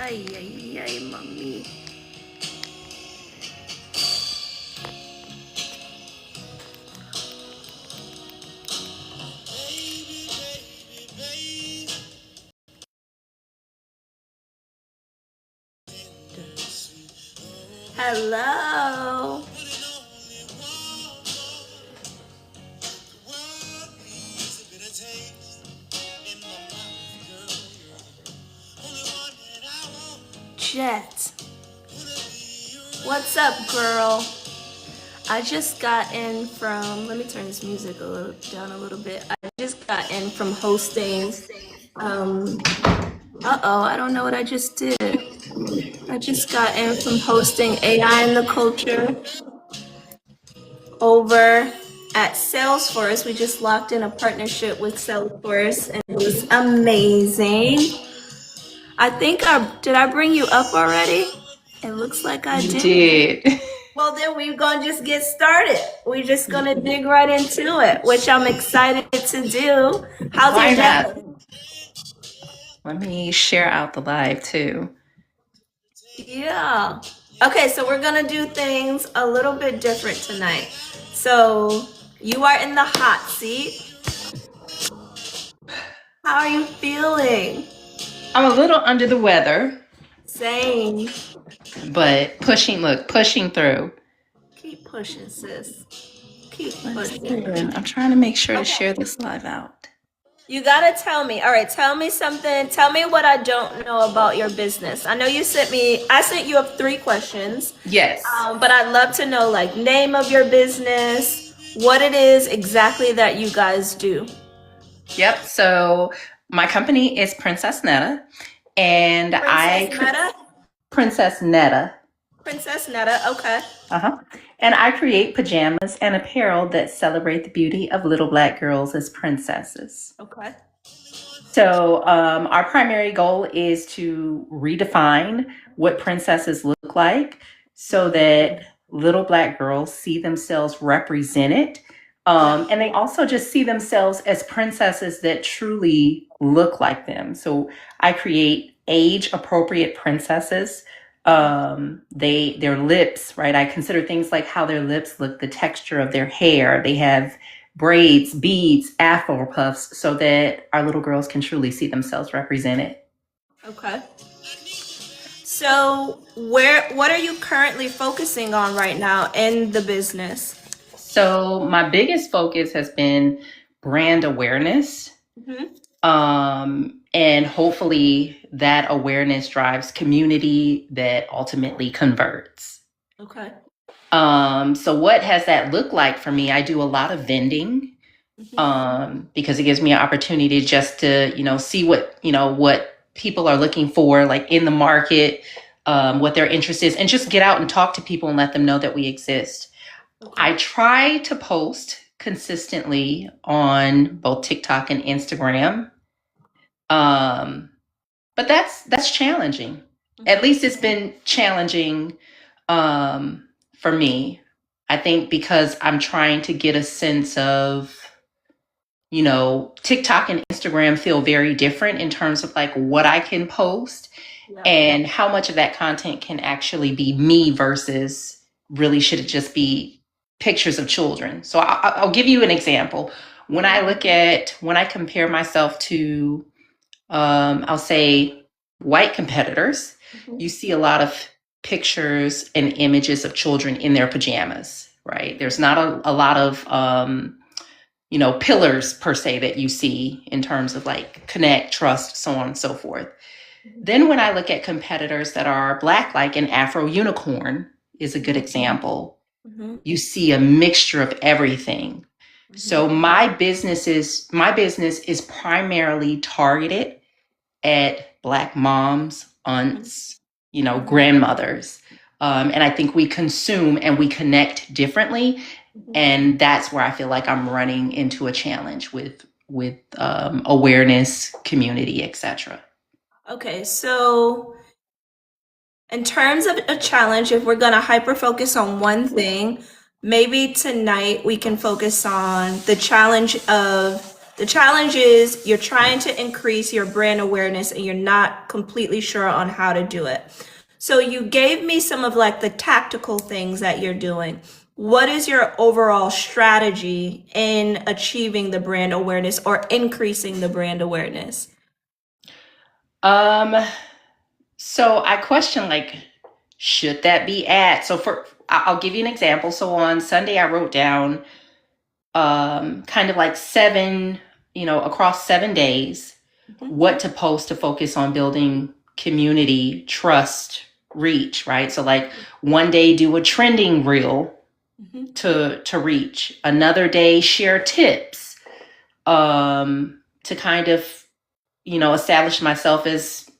Ay, ay, ay, mami. Hello. Jet. What's up, girl? I just got in from, let me turn this music down a little bit. I just got in from hosting, I don't know what I just did. I just got in from hosting AI in the Culture over at Salesforce. We just locked in a partnership with Salesforce and it was amazing. I think did I bring you up already? It looks like I You did. did. Well, then we're gonna just get started. We're just gonna dig right into it, which I'm excited to do. How's Why your not? day? Let me share out the live too. Yeah. Okay, so we're gonna do things a little bit different tonight. So you are in the hot seat. How are you feeling? I'm a little under the weather, Same. but pushing through. Keep pushing, sis. Keep Let's see. pushing. I'm trying to make sure to Okay. share this live out. You gotta tell me. All right, tell me something. Tell me what I don't know about your business. I know I sent you up 3 questions. Yes. But I'd love to know, like, name of your business, what it is exactly that you guys do. Yep. So my company is Princess Netta, and Princess Netta. Princess Netta, okay. And I create pajamas and apparel that celebrate the beauty of little Black girls as princesses. Okay. So our primary goal is to redefine what princesses look like so that little Black girls see themselves represented. And they also just see themselves as princesses that truly look like them. So I create age appropriate princesses. Their lips, right? I consider things like how their lips look, the texture of their hair. They have braids, beads, afro puffs, so that our little girls can truly see themselves represented. Okay. So what are you currently focusing on right now in the business? So my biggest focus has been brand awareness. And hopefully that awareness drives community that ultimately converts. Okay. So what has that looked like for me? I do a lot of vending. Because it gives me an opportunity just to, see what people are looking for, like in the market, what their interest is, and just get out and talk to people and let them know that we exist. Okay. I try to post consistently on both TikTok and Instagram. But that's challenging. At least it's been challenging for me. I think because I'm trying to get a sense of, TikTok and Instagram feel very different in terms of like what I can post and how much of that content can actually be me versus really should it just be pictures of children. So I'll give you an example. When I compare myself to, I'll say white competitors, you see a lot of pictures and images of children in their pajamas, right? There's not a lot of, pillars per se that you see in terms of like connect, trust, so on and so forth. Then when I look at competitors that are Black, like an Afro unicorn is a good example. You see a mixture of everything. So my business is primarily targeted at Black moms, aunts, grandmothers. And I think we consume and we connect differently. And that's where I feel like I'm running into a challenge with awareness, community, etc. Okay, so in terms of a challenge, if we're gonna hyper focus on one thing, maybe tonight we can focus on the challenge of The challenge is you're trying to increase your brand awareness and you're not completely sure on how to do it. So you gave me some of like the tactical things that you're doing. What is your overall strategy in achieving the brand awareness or increasing the brand awareness? Um, so I question like, should that be at? So I'll give you an example. So on Sunday, I wrote down kind of like seven, across 7 days, what to post to focus on building community, trust, reach, right? So like one day do a trending reel to reach. Another day share tips to kind of, establish myself as,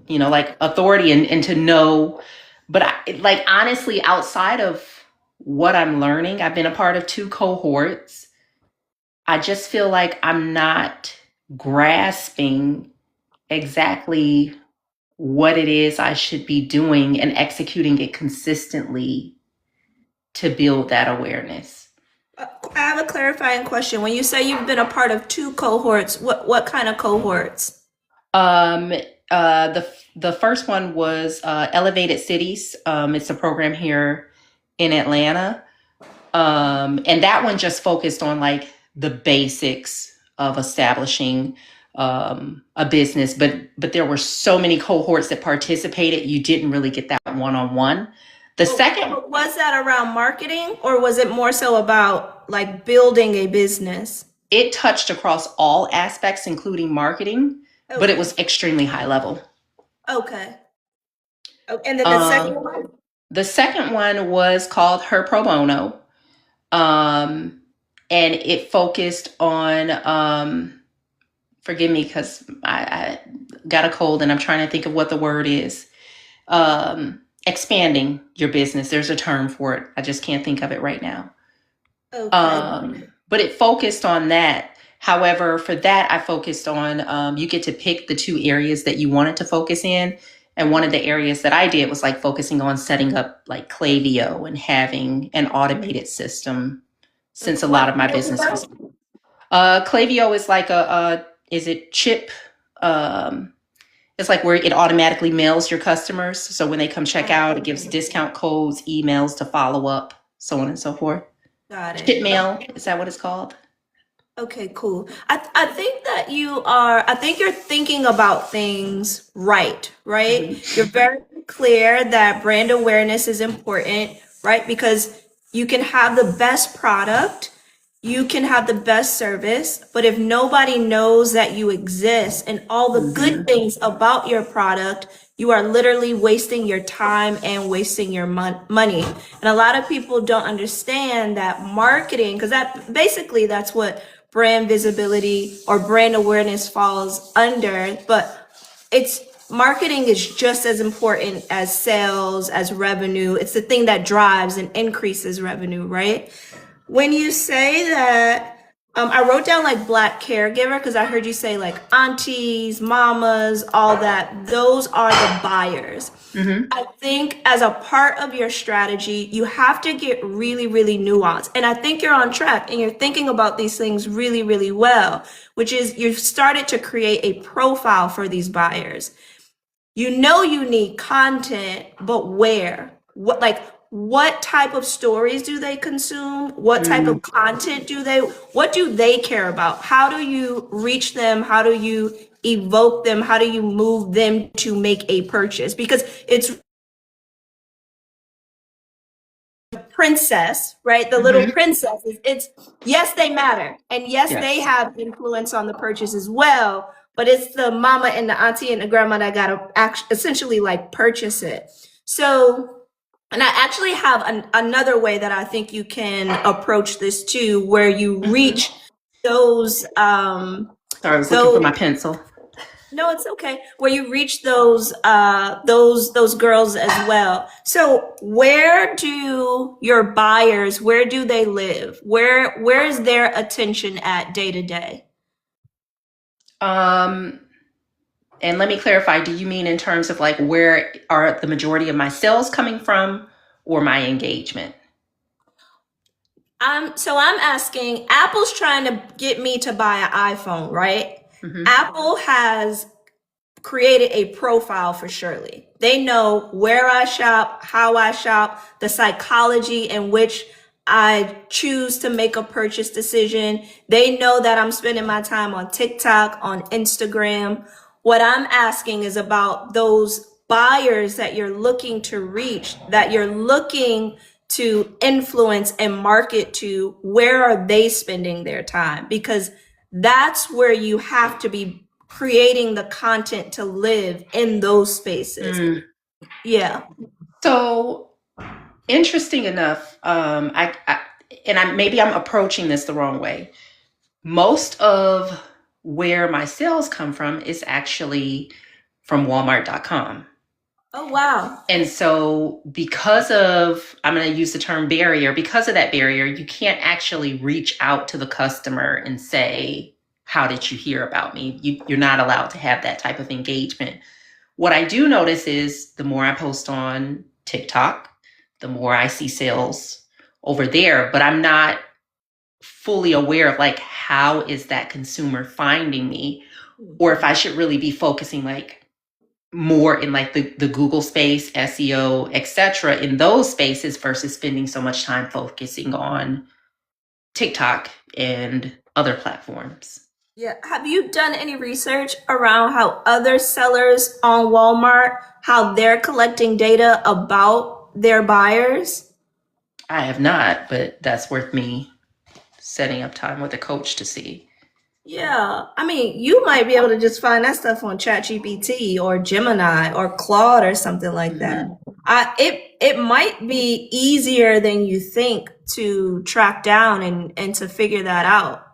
like authority and to know. But like honestly, outside of what I'm learning, I've been a part of 2 cohorts. I just feel like I'm not grasping exactly what it is I should be doing and executing it consistently to build that awareness. I have a clarifying question. When you say you've been a part of 2 cohorts, what kind of cohorts? Um, the first one was Elevated Cities. It's a program here in Atlanta. And that one just focused on like the basics of establishing a business, but there were so many cohorts that participated, you didn't really get that one-on-one. The second, Was that around marketing or was it more so about like building a business? it touched across all aspects, including marketing, but it was extremely high level. Okay. Oh, and then the second Um, one? the second one was called Her Pro Bono. Um, and it focused on, forgive me because I got a cold and I'm trying to think of what the word is. Expanding your business. There's a term for it. I just can't think of it right now. Okay. But it focused on that. However, for that, I focused on you get to pick the 2 areas that you wanted to focus in. And one of the areas that I did was like focusing on setting up like Klaviyo and having an automated system since a lot of my business was. Klaviyo is like is it chip? Um, it's like where it automatically mails your customers. So when they come check out, it gives discount codes, emails to follow up, so on and so forth. Got it. Chip mail, is that what it's called? Okay, cool. I think that I think you're thinking about things right, right? You're very clear that brand awareness is important, right? Because you can have the best product, you can have the best service, but if nobody knows that you exist and all the good things about your product, you are literally wasting your time and wasting your money. And a lot of people don't understand that marketing, because that's what brand visibility or brand awareness falls under, but it's marketing is just as important as sales, as revenue. It's the thing that drives and increases revenue, right? When you say that, I wrote down like Black caregiver because I heard you say like aunties, mamas, all that. Those are the buyers. I think as a part of your strategy, you have to get really, really nuanced. And I think you're on track and you're thinking about these things really, really well, which is you've started to create a profile for these buyers. You know you need content, but where? What type of stories do they consume? What type of content what do they care about? How do you reach them? How do you evoke them? How do you move them to make a purchase? Because it's princess, right? The little princesses. It's yes, they matter. And yes, they have influence on the purchase as well. But it's the mama and the auntie and the grandma that gotta essentially like purchase it. So, and I actually have another way that I think you can approach this too, where you reach those Sorry, I was looking for my pencil. no, it's okay. Where you reach those girls as well. So where do your buyers, where do they live? Where is their attention at day to day? And let me clarify, do you mean in terms of like where are the majority of my sales coming from or my engagement? I'm asking, Apple's trying to get me to buy an iPhone, right? Mhm. Apple has created a profile for Shirley. They know where I shop, how I shop, the psychology in which I choose to make a purchase decision. They know that I'm spending my time on TikTok, on Instagram. What I'm asking is about those buyers that you're looking to reach, that you're looking to influence and market to. Where are they spending their time? Because that's where you have to be creating the content to live in those spaces. Yeah. So interesting enough, maybe I'm approaching this the wrong way. Most of where my sales come from is actually from Walmart.com. Oh, wow. And so because of, I'm going to use the term barrier, because of that barrier, you can't actually reach out to the customer and say, how did you hear about me? You're not allowed to have that type of engagement. What I do notice is the more I post on TikTok, the more I see sales over there, but I'm not fully aware of like, how is that consumer finding me? Or if I should really be focusing like more in like the Google space, SEO, etc., in those spaces versus spending so much time focusing on TikTok and other platforms. Yeah. Have you done any research around how other sellers on Walmart, how they're collecting data about their buyers? I have not, but that's worth me setting up time with a coach to see. Yeah. I mean, you might be able to just find that stuff on ChatGPT or Gemini or Claude or something like that. It might be easier than you think to track down and to figure that out.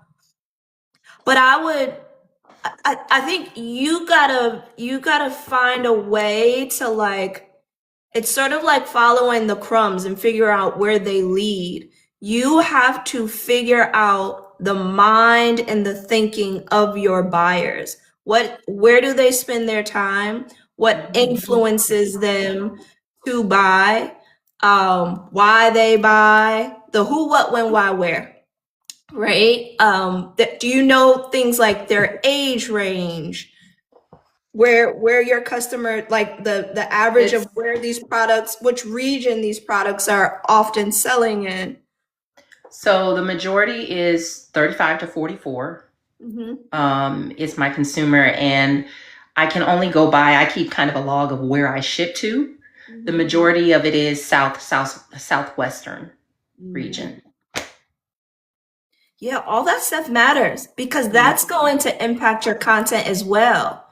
But I think you gotta find a way to, like, it's sort of like following the crumbs and figure out where they lead. You have to figure out the mind and the thinking of your buyers. Where do they spend their time? What influences them to buy? Why they buy? The who, what, when, why, where. Right? Do you know things like their age range? Where your customer, like the average of where these products, which region these products are often selling in? So the majority is 35 to 44. Is my consumer, and I can only go by, I keep kind of a log of where I ship to. The majority of it is southwestern region. Yeah, all that stuff matters because that's going to impact your content as well,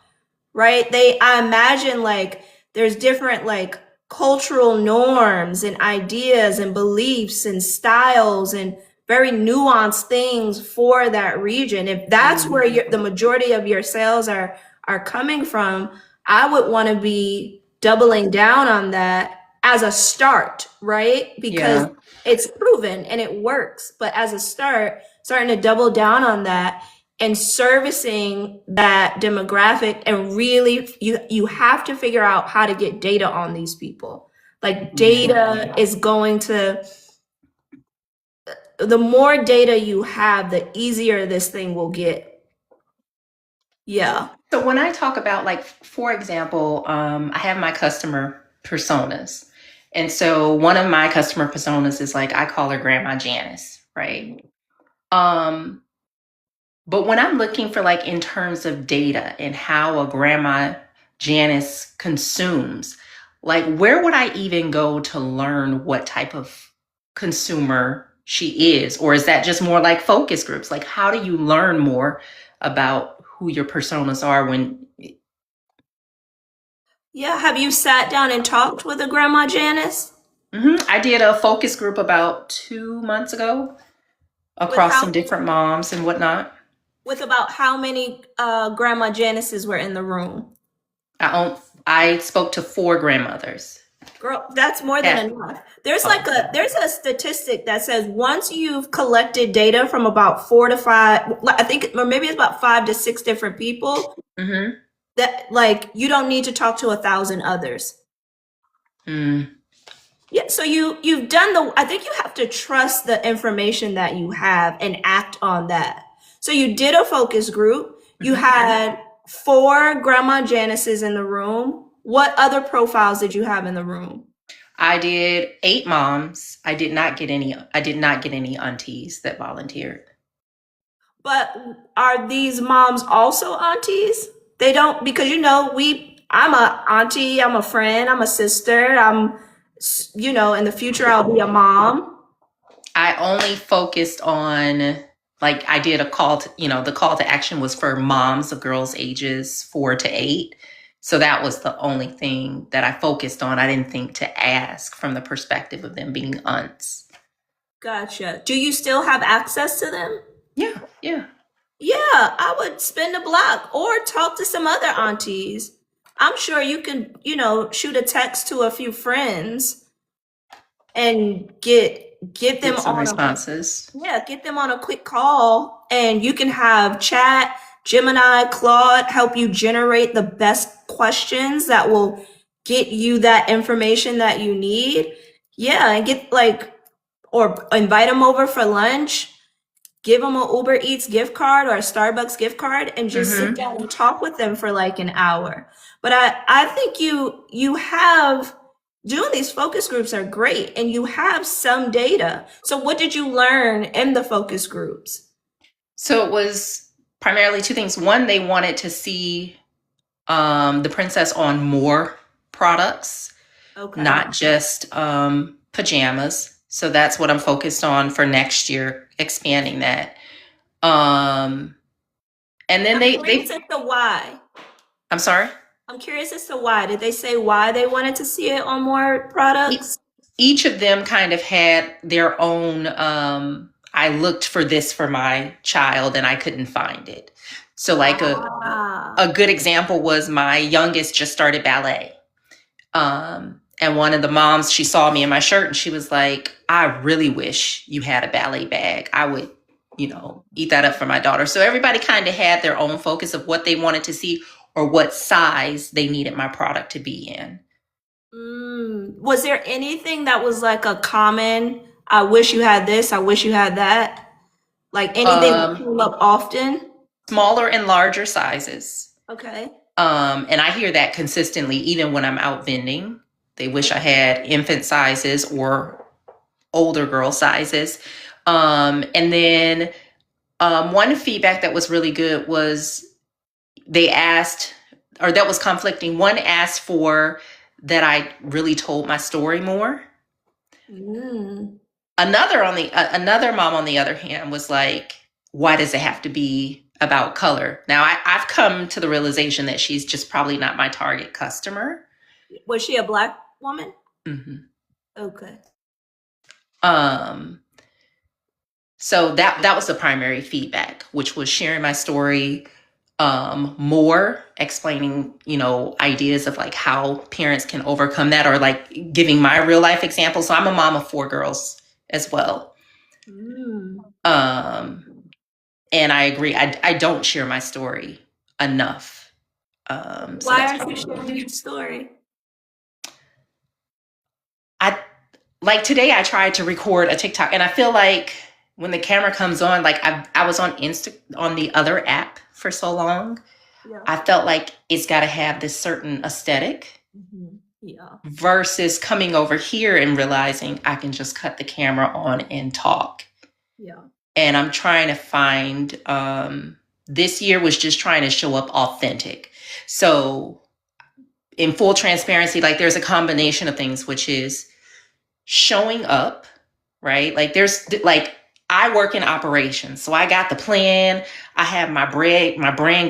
right? I imagine, like, there's different, like, cultural norms and ideas and beliefs and styles and very nuanced things for that region. If that's where the majority of your sales are coming from, I would want to be doubling down on that as a start, right? Because it's proven and it works. But as a start, starting to double down on that and servicing that demographic, and really you have to figure out how to get data on these people. Like, data is going to, the more data you have, the easier this thing will get. Yeah. So when I talk about, like, for example, I have my customer personas. And so one of my customer personas is, like, I call her Grandma Janice, right? But when I'm looking for, like, in terms of data and how a Grandma Janice consumes, like, where would I even go to learn what type of consumer she is? Or is that just more like focus groups? Like, how do you learn more about who your personas are when... Yeah. Have you sat down and talked with a Grandma Janice? I did a focus group about 2 months ago across some different moms and whatnot. With about how many Grandma Janices were in the room? I spoke to 4 grandmothers. Girl, that's more than enough. There's a statistic that says once you've collected data from about 4 to 5, I think, or maybe it's about 5 to 6 different people, that, like, you don't need to talk to 1,000 others. Yeah, so you've done I think you have to trust the information that you have and act on that. So you did a focus group. You Mhm. had four Grandma Janices in the room. What other profiles did you have in the room? I did 8 moms. I did not get any aunties that volunteered. But are these moms also aunties? They don't, because I'm a auntie, I'm a friend, I'm a sister, in the future I'll be a mom. I only focused on, like, I did a call to, the call to action was for moms of girls ages 4 to 8. So that was the only thing that I focused on. I didn't think to ask from the perspective of them being aunts. Gotcha. Do you still have access to them? Yeah, yeah. Yeah, I would spin the block or talk to some other aunties. I'm sure you can, shoot a text to a few friends and get them Get some on a responses. yeah, get them on a quick call, and you can have chat, Gemini, Claude help you generate the best questions that will get you that information that you need. Yeah, and or invite them over for lunch, give them a Uber Eats gift card or a Starbucks gift card, and just sit Mm-hmm. down and talk with them for like an hour. But I think you have doing these focus groups are great, and you have some data. So what did you learn in the focus groups? So it was primarily 2 things. One, they wanted to see the princess on more products, Okay. not just pajamas. So that's what I'm focused on for next year, expanding that. Um, and then I'm curious as to why. I'm sorry. I'm curious as to why. Did they say why they wanted to see it on more E- products? Each of them kind of had their own. I looked for this for my child and I couldn't find it. So, like Ah. a good example was my youngest just started ballet. And one of the moms, she saw me in my shirt and she was like, I really wish you had a ballet bag. I would, eat that up for my daughter. So everybody kind of had their own focus of what they wanted to see or what size they needed my product to be in. Was there anything that was like a common, I wish you had this, I wish you had that? Like anything that Um, came up often? Smaller and larger sizes. Okay. And I hear that consistently, even when I'm out vending. They wish I had infant sizes or older girl sizes. And then one feedback that was really good was they asked, or that was conflicting. One asked for that I really told my story more. Mm. Another mom on the other hand was like, why does it have to be about color? Now I've come to the realization that she's just probably not my target customer. Was she a black woman? Mm-hmm. Okay. Um, so that was the primary feedback, which was sharing my story more, explaining, ideas of like how parents can overcome that, or like giving my real life example. So I'm a mom of 4 girls as well. Mm. And I agree. I don't share my story enough. So Why that's aren't you probably sharing your story? I like today I tried to record a TikTok and I feel like when the camera comes on, like I was on on the other app for so long. Yeah. I felt like it's got to have this certain aesthetic Yeah. versus coming over here and realizing I can just cut the camera on and talk. Yeah. And I'm trying to find, this year was just trying to show up authentic. So in full transparency, like there's a combination of things, which is showing up, right? Like I work in operations. So I got the plan. I have my brand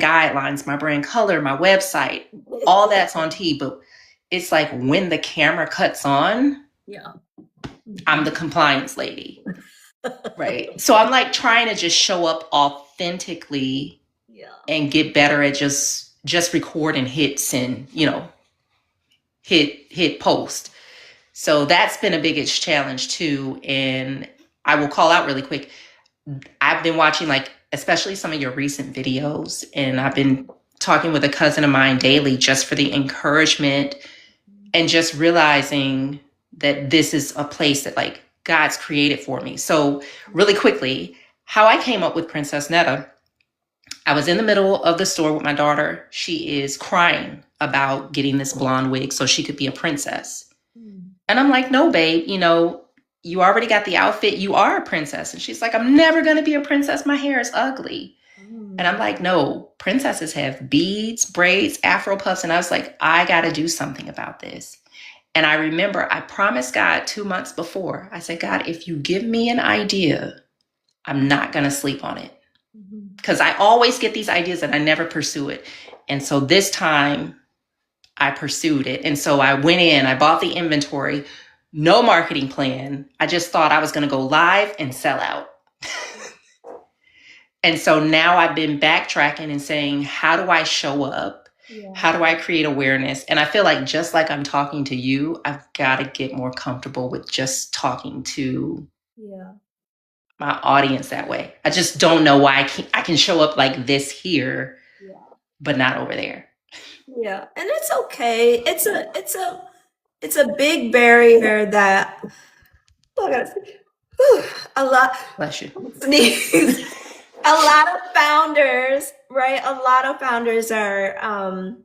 guidelines, my brand color, my website, all that's on T. But it's like when the camera cuts on, Yeah. I'm the compliance lady. Right. So I'm like trying to just show up authentically. Yeah. And get better at just record and hit send, hit post. So that's been a biggest challenge too. And I will call out really quick. I've been watching like especially some of your recent videos, and I've been talking with a cousin of mine daily just for the encouragement and just realizing that this is a place that like God's created for me. So really quickly, how I came up with Princess Netta, I was in the middle of the store with my daughter. She is crying about getting this blonde wig so she could be a princess. And I'm like, no, babe, you know, you already got the outfit. You are a princess. And she's like, I'm never going to be a princess. My hair is ugly. And I'm like, no, princesses have beads, braids, Afro puffs. And I was like, I got to do something about this. And I remember I promised God 2 months before. I said, God, if you give me an idea, I'm not going to sleep on it. Because I always get these ideas and I never pursue it. And so this time I pursued it. And so I went in, I bought the inventory, no marketing plan. I just thought I was going to go live and sell out. And so now I've been backtracking and saying, how do I show up? Yeah. How do I create awareness? And I feel like just like I'm talking to you, I've got to get more comfortable with just talking to my audience that way. I just don't know why I can show up like this here, but not over there. Yeah, and it's okay. It's a big barrier that a lot. Bless you. A lot of founders, right? A lot of founders are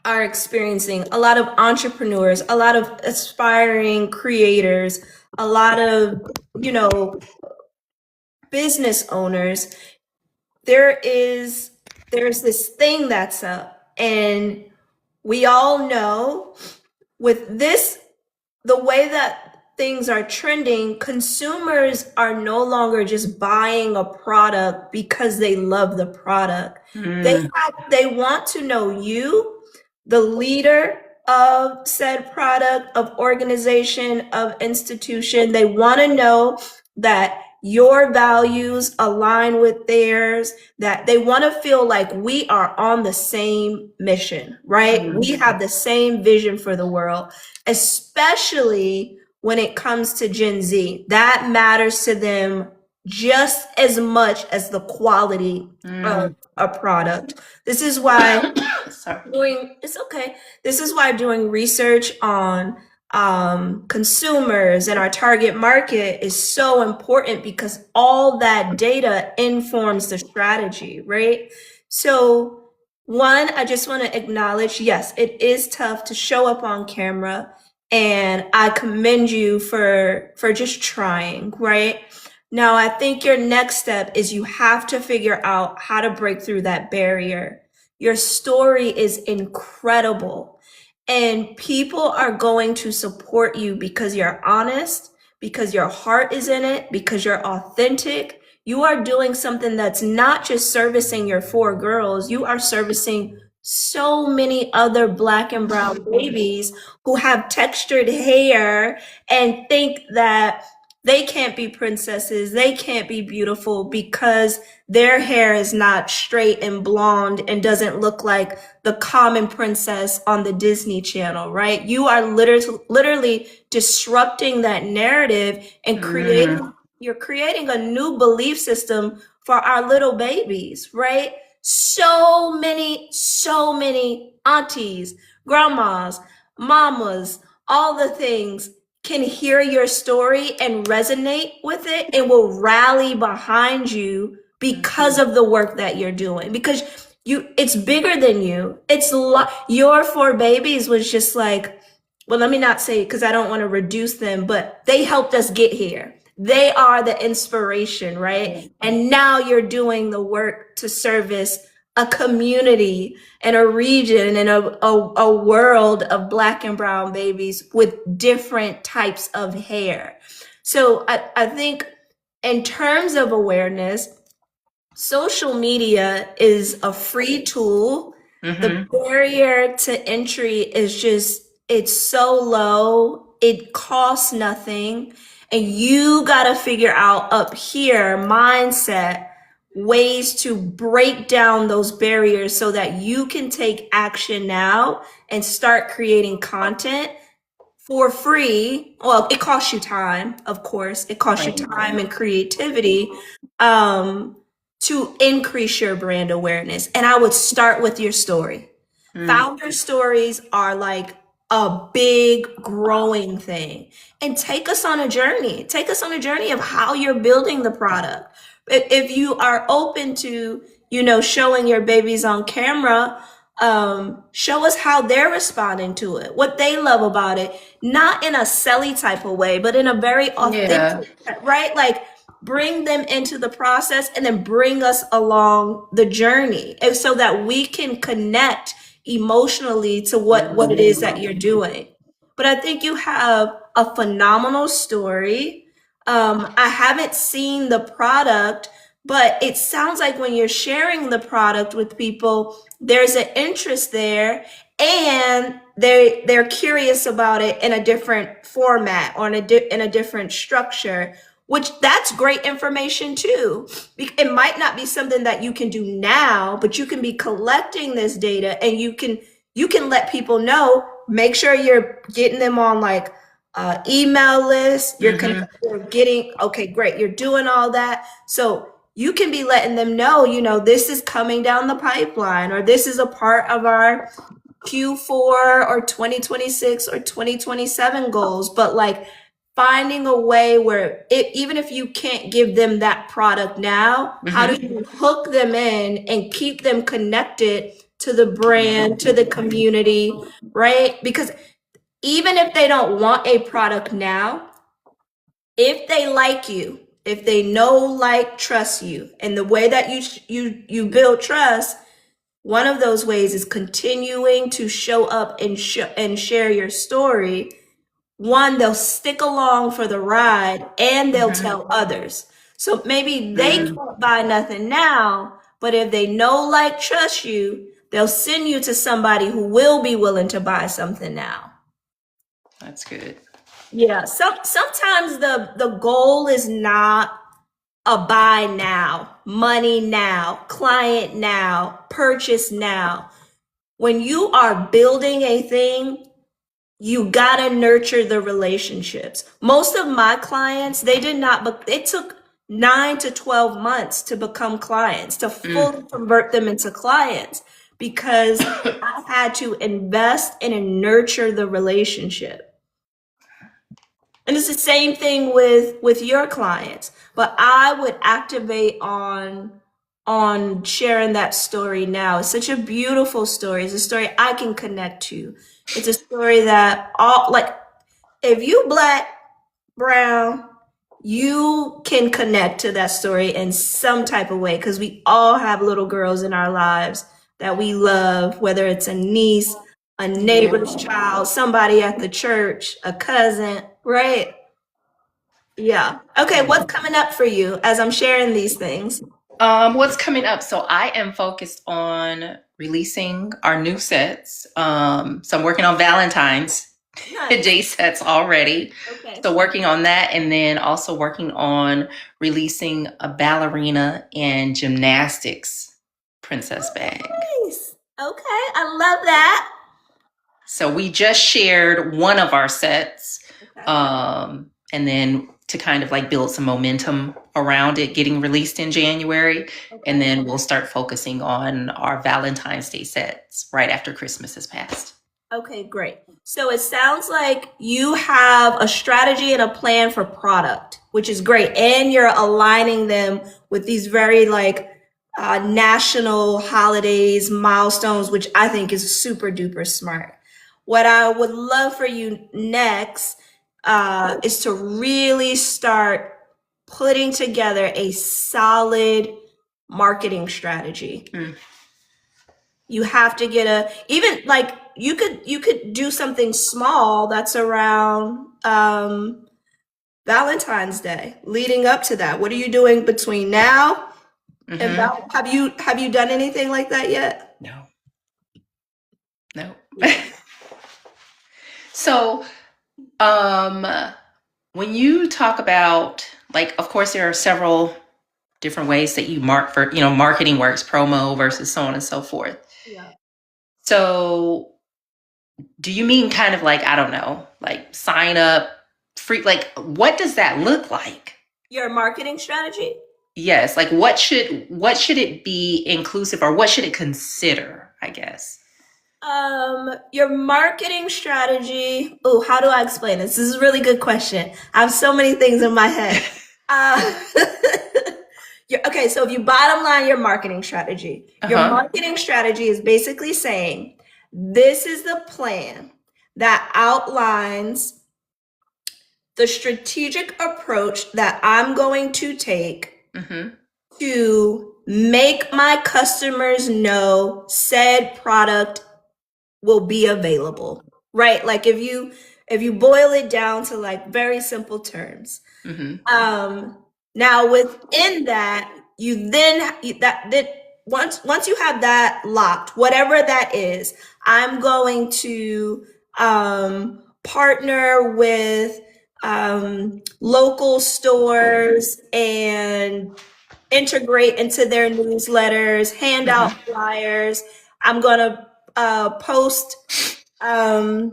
experiencing, a lot of entrepreneurs, a lot of aspiring creators, a lot of, business owners. There's this thing that's up, and we all know with this, the way that things are trending, consumers are no longer just buying a product because they love the product. They want to know you, the leader of said product, of organization, of institution. They want to know that your values align with theirs, that they want to feel like we are on the same mission, right? We have the same vision for the world, especially when it comes to Gen Z. That matters to them just as much as the quality of a product. This is why This is why doing research on consumers and our target market is so important, because all that data informs the strategy, right? So one, I just want to acknowledge, yes, it is tough to show up on camera, and I commend you for just trying, right? Now, I think your next step is you have to figure out how to break through that barrier. Your story is incredible, and people are going to support you because you're honest, because your heart is in it, because you're authentic. You are doing something that's not just servicing your 4 girls. You are servicing so many other Black and brown babies who have textured hair and think that they can't be princesses, they can't be beautiful because their hair is not straight and blonde and doesn't look like the common princess on the Disney Channel, right? You are literally disrupting that narrative and you're creating a new belief system for our little babies, right? So many aunties, grandmas, mamas, all the things can hear your story and resonate with it and will rally behind you because of the work that you're doing. Because it's bigger than you. It's your 4 babies was just like, well, let me not say, because I don't want to reduce them, but they helped us get here. They are the inspiration, right? And now you're doing the work to service a community and a region and a world of Black and brown babies with different types of hair. So I think in terms of awareness, social media is a free tool. The barrier to entry is it's so low, it costs nothing. And you got to figure out up here, mindset, ways to break down those barriers so that you can take action now and start creating content for free. Well, it costs you time, of course. It costs you time and creativity to increase your brand awareness. And I would start with your story. Founder stories are like a big growing thing. And take us on a journey. Take us on a journey of how you're building the product. If you are open to, showing your babies on camera, show us how they're responding to it, what they love about it, not in a selly type of way, but in a very authentic, right? Like, bring them into the process and then bring us along the journey, and so that we can connect emotionally to what it is that you're doing. But I think you have a phenomenal story. I haven't seen the product, but it sounds like when you're sharing the product with people, there's an interest there, and they're curious about it in a different format or in a different structure, which that's great information too. It might not be something that you can do now, but you can be collecting this data, and you can let people know. Make sure you're getting them on like email list. You're getting, okay, great. You're doing all that. So you can be letting them know, this is coming down the pipeline, or this is a part of our Q4 or 2026 or 2027 goals. But like, finding a way where even if you can't give them that product now, how do you hook them in and keep them connected to the brand, to the community, right? Because even if they don't want a product now, if they like you, if they know, like, trust you, and the way that you build trust, one of those ways is continuing to show up and share your story. One, they'll stick along for the ride, and they'll tell others. So maybe they can't buy nothing now, but if they know, like, trust you, they'll send you to somebody who will be willing to buy something now. That's good. Yeah. Sometimes the goal is not a buy now, money now, client now, purchase now. When you are building a thing, you gotta nurture the relationships. Most of my clients, it took 9 to 12 months to become clients, to fully convert them into clients, because I had to invest and nurture the relationship. And it's the same thing with your clients, but I would activate on sharing that story now. It's such a beautiful story. It's a story I can connect to. It's a story that if you Black, brown, you can connect to that story in some type of way, because we all have little girls in our lives that we love, whether it's a niece, a neighbor's child, somebody at the church, a cousin, right? Yeah. Okay, what's coming up for you as I'm sharing these things? What's coming up? So I am focused on releasing our new sets. So I'm working on Valentine's Day sets already. Okay. So working on that, and then also working on releasing a ballerina and gymnastics princess bag. Nice. Okay, I love that. So we just shared one of our sets, Okay. and then to kind of like build some momentum around it getting released in January. Okay. And then we'll start focusing on our Valentine's Day sets right after Christmas has passed. Okay, great. So it sounds like you have a strategy and a plan for product, which is great. And you're aligning them with these very national holidays, milestones, which I think is super duper smart. What I would love for you next is to really start putting together a solid marketing strategy. You have to get you could do something small that's around Valentine's Day, leading up to that. What are you doing between now and have you done anything like that yet? No. So when you talk about, of course, there are several different ways that you marketing works, promo versus so on and so forth. Yeah. So do you mean kind of I don't know, sign up free? What does that look like? Your marketing strategy? Yes. What should it be inclusive, or what should it consider, I guess? Your marketing strategy. Oh, how do I explain this? This is a really good question. I have so many things in my head. Okay, so if you bottom line your marketing strategy, your marketing strategy is basically saying, this is the plan that outlines the strategic approach that I'm going to take to make my customers know said product will be available, right? Like if you boil it down to like very simple terms. Now within that, once you have that locked, whatever that is, I'm going to partner with local stores and integrate into their newsletters, hand out flyers. I'm gonna post. I'm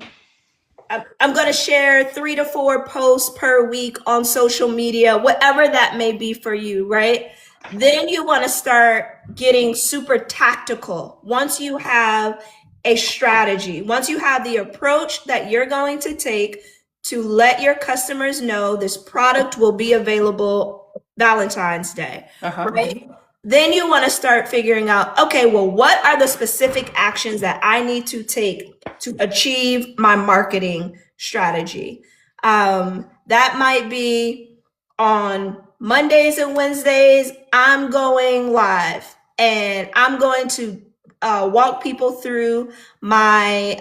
going to share 3 to 4 posts per week on social media, whatever that may be for you, right? Then you want to start getting super tactical. Once you have a strategy, once you have the approach that you're going to take to let your customers know this product will be available Valentine's Day, right? Then you want to start figuring out, okay, well, what are the specific actions that I need to take to achieve my marketing strategy? That might be on Mondays and Wednesdays, I'm going live and I'm going to walk people through my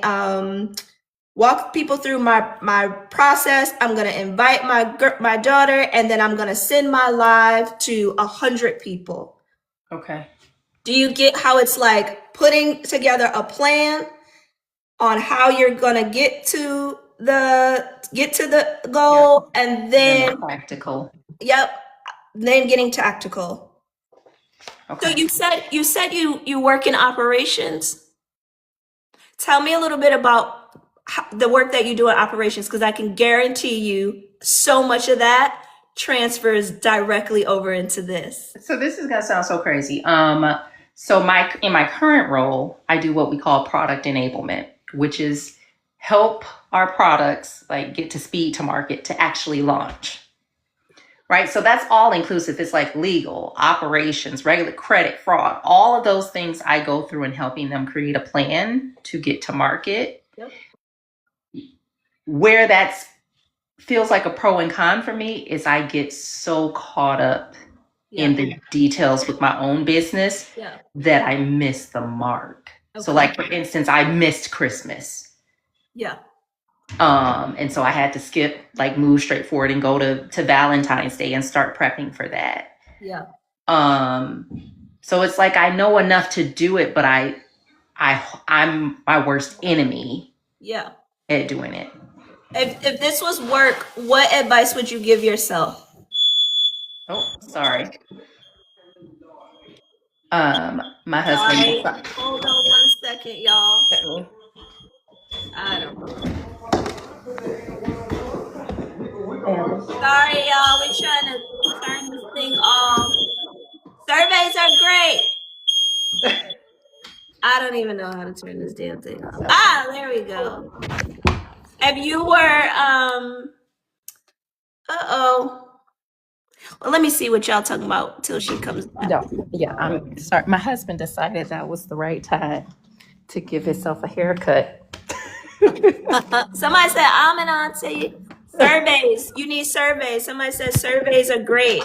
process. I'm going to invite my daughter, and then I'm going to send my live to 100 people. Okay. Do you get how it's like putting together a plan on how you're gonna get to the goal, and then practical. Yep. Then getting tactical. Okay. So you said you work in operations. Tell me a little bit about the work that you do in operations, because I can guarantee you so much of that transfers directly over into this. So this is gonna sound so crazy. So in my current role, I do what we call product enablement, which is help our products like get to speed to market to actually launch. Right? So that's all inclusive. It's like legal, operations, regular credit, fraud, all of those things I go through in helping them create a plan to get to market. Yep. Where that's feels like a pro and con for me is I get so caught up in the details with my own business that I miss the mark. Okay. So like, for instance, I missed Christmas. Yeah. And so I had to skip, like move straight forward and go to Valentine's Day and start prepping for that. Yeah. So it's like, I know enough to do it, but I'm my worst enemy. Yeah. At doing it. If this was work, what advice would you give yourself? Oh, sorry. My husband. Sorry. Hold on 1 second, y'all. I don't know. Sorry, y'all. We're trying to turn this thing off. Surveys are great. I don't even know how to turn this damn thing off. There we go. If you were, well, let me see what y'all talking about till she comes back. Yeah, I'm sorry. My husband decided that was the right time to give himself a haircut. Somebody said, I'm an auntie. Surveys. You need surveys. Somebody said surveys are great.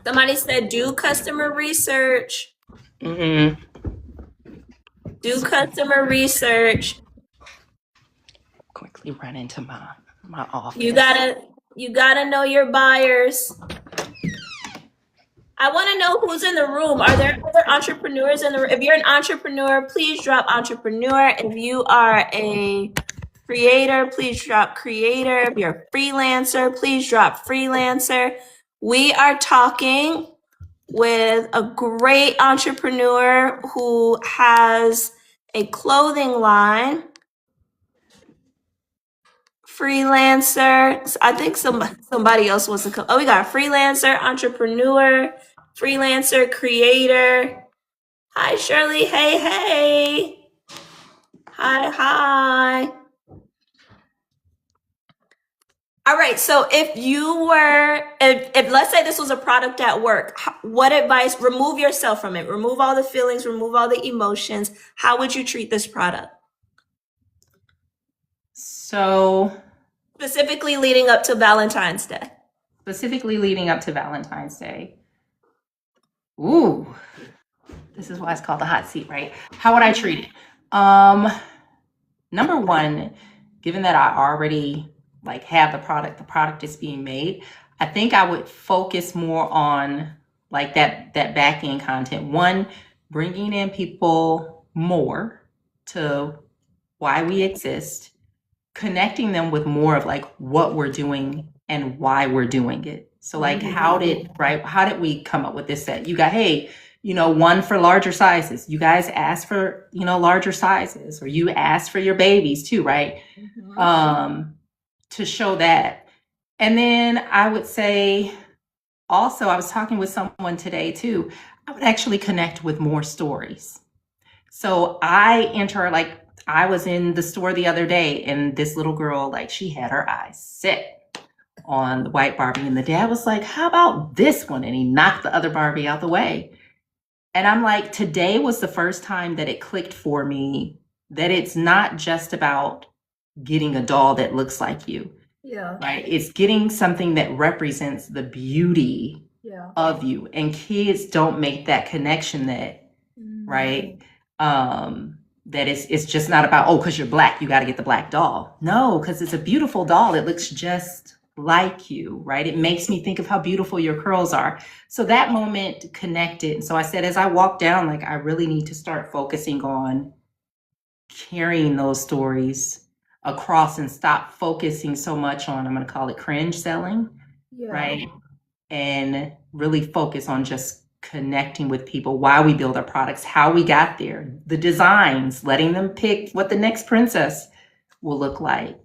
Somebody said do customer research. Do customer research. Quickly run into my office. You gotta know your buyers. I want to know who's in the room. Are there other entrepreneurs in the room? If you're an entrepreneur, please drop entrepreneur. If you are a creator, please drop creator. If you're a freelancer, please drop freelancer. We are talking with a great entrepreneur who has a clothing line. Freelancer. I think somebody else wants to come. Oh, we got a freelancer, entrepreneur, freelancer, creator. Hi, Shirley. Hey. Hi, hi. All right, so if let's say this was a product at work, what advice, remove yourself from it, remove all the feelings, remove all the emotions. How would you treat this product? So, Specifically leading up to Valentine's Day. specifically leading up to Valentine's Day. Ooh, this is why it's called the hot seat, right? How would I treat it? Number one, given that I already like have the product is being made, I think I would focus more on like that back end content. One, bringing in people more to why we exist, connecting them with more of like what we're doing and why we're doing it. So like how did we come up with this set? You got, hey, one for larger sizes. You guys asked for, larger sizes, or you asked for your babies too, right? To show that. And then I would say also, I was talking with someone today too, I would actually connect with more stories. So I was in the store the other day and this little girl, like she had her eyes set on the white Barbie and the dad was like, how about this one? And he knocked the other Barbie out the way. And I'm like, today was the first time that it clicked for me that it's not just about getting a doll that looks like you. Yeah. Right? It's getting something that represents the beauty of you. And kids don't make that connection right? That it's just not about, oh, because you're black, you got to get the black doll. No, because it's a beautiful doll. It looks just like you, right? It makes me think of how beautiful your curls are. So that moment connected. And so I said, as I walk down, like I really need to start focusing on carrying those stories across and stop focusing so much on, I'm going to call it cringe selling, right? And really focus on just connecting with people, why we build our products, how we got there, the designs, letting them pick what the next princess will look like.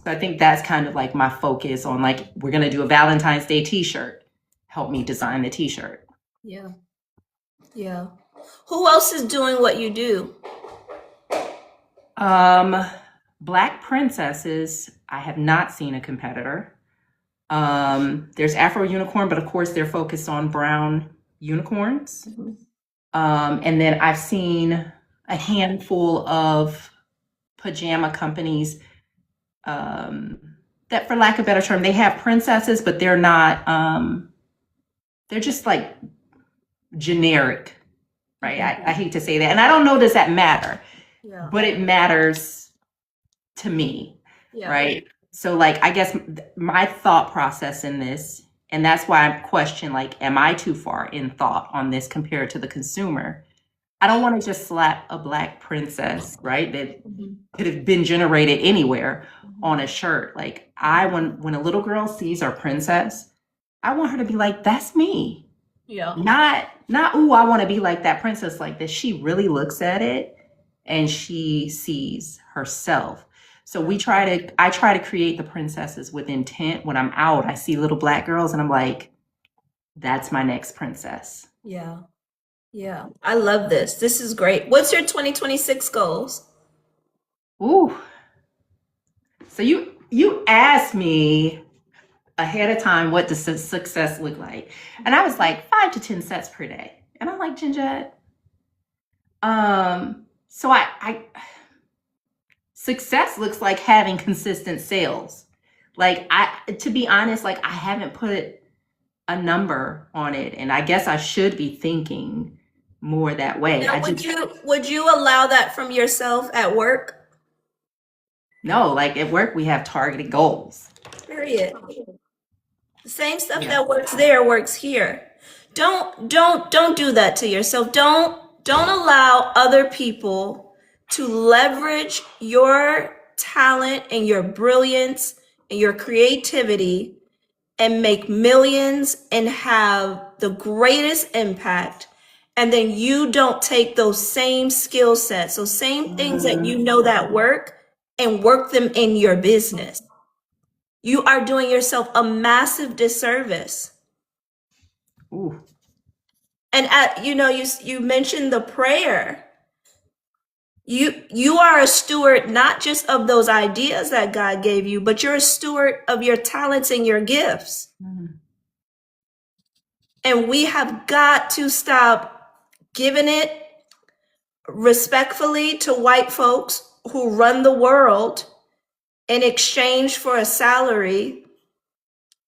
So I think that's kind of like my focus on like, we're going to do a Valentine's Day t-shirt. Help me design the t-shirt. Yeah. Yeah. Who else is doing what you do? Black princesses, I have not seen a competitor. There's Afro Unicorn, but of course they're focused on brown unicorns. And then I've seen a handful of pajama companies that, for lack of a better term, they have princesses, but they're not, they're just like generic, right? I hate to say that. And I don't know, does that matter? But it matters to me, right? So like, I guess my thought process in this, and that's why I question, like, am I too far in thought on this compared to the consumer? I don't want to just slap a black princess, right? That could have been generated anywhere on a shirt. Like when a little girl sees our princess, I want her to be like, that's me. Yeah. Not, ooh, I want to be like that princess. Like that she really looks at it and she sees herself. So I try to create the princesses with intent. When I'm out, I see little black girls and I'm like, that's my next princess. Yeah. Yeah. I love this. This is great. What's your 2026 goals? Ooh. So you asked me ahead of time, what does success look like? And I was like 5 to 10 sets per day. And I'm like, Ginjad. So I success looks like having consistent sales. Like to be honest, like I haven't put a number on it, and I guess I should be thinking more that way. Now, would you allow that from yourself at work? No, like at work we have targeted goals. Period. The same stuff that works there works here. Don't do that to yourself. Don't allow other people to leverage your talent and your brilliance and your creativity and make millions and have the greatest impact. And then you don't take those same skill sets, those same things that you know that work, and work them in your business. You are doing yourself a massive disservice. Ooh. And you mentioned the prayer. You are a steward not just of those ideas that God gave you, but you're a steward of your talents and your gifts. Mm. And we have got to stop giving it respectfully to white folks who run the world in exchange for a salary,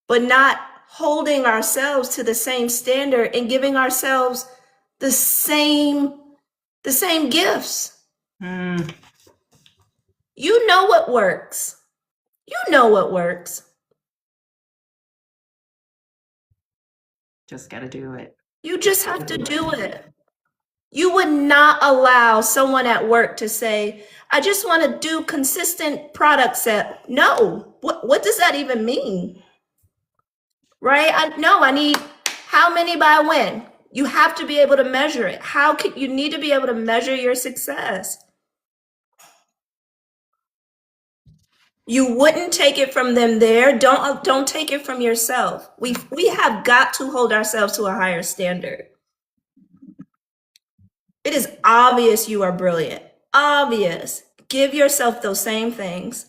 but not holding ourselves to the same standard and giving ourselves the same gifts. Mm. You know what works. You know what works. Just got to do it. You just have to do it. You would not allow someone at work to say, I just want to do consistent product set. No. What does that even mean? Right? I need how many by when? You have to be able to measure it. You need to be able to measure your success. You wouldn't take it from them there. Don't take it from yourself. We have got to hold ourselves to a higher standard. It is obvious you are brilliant. Obvious. Give yourself those same things.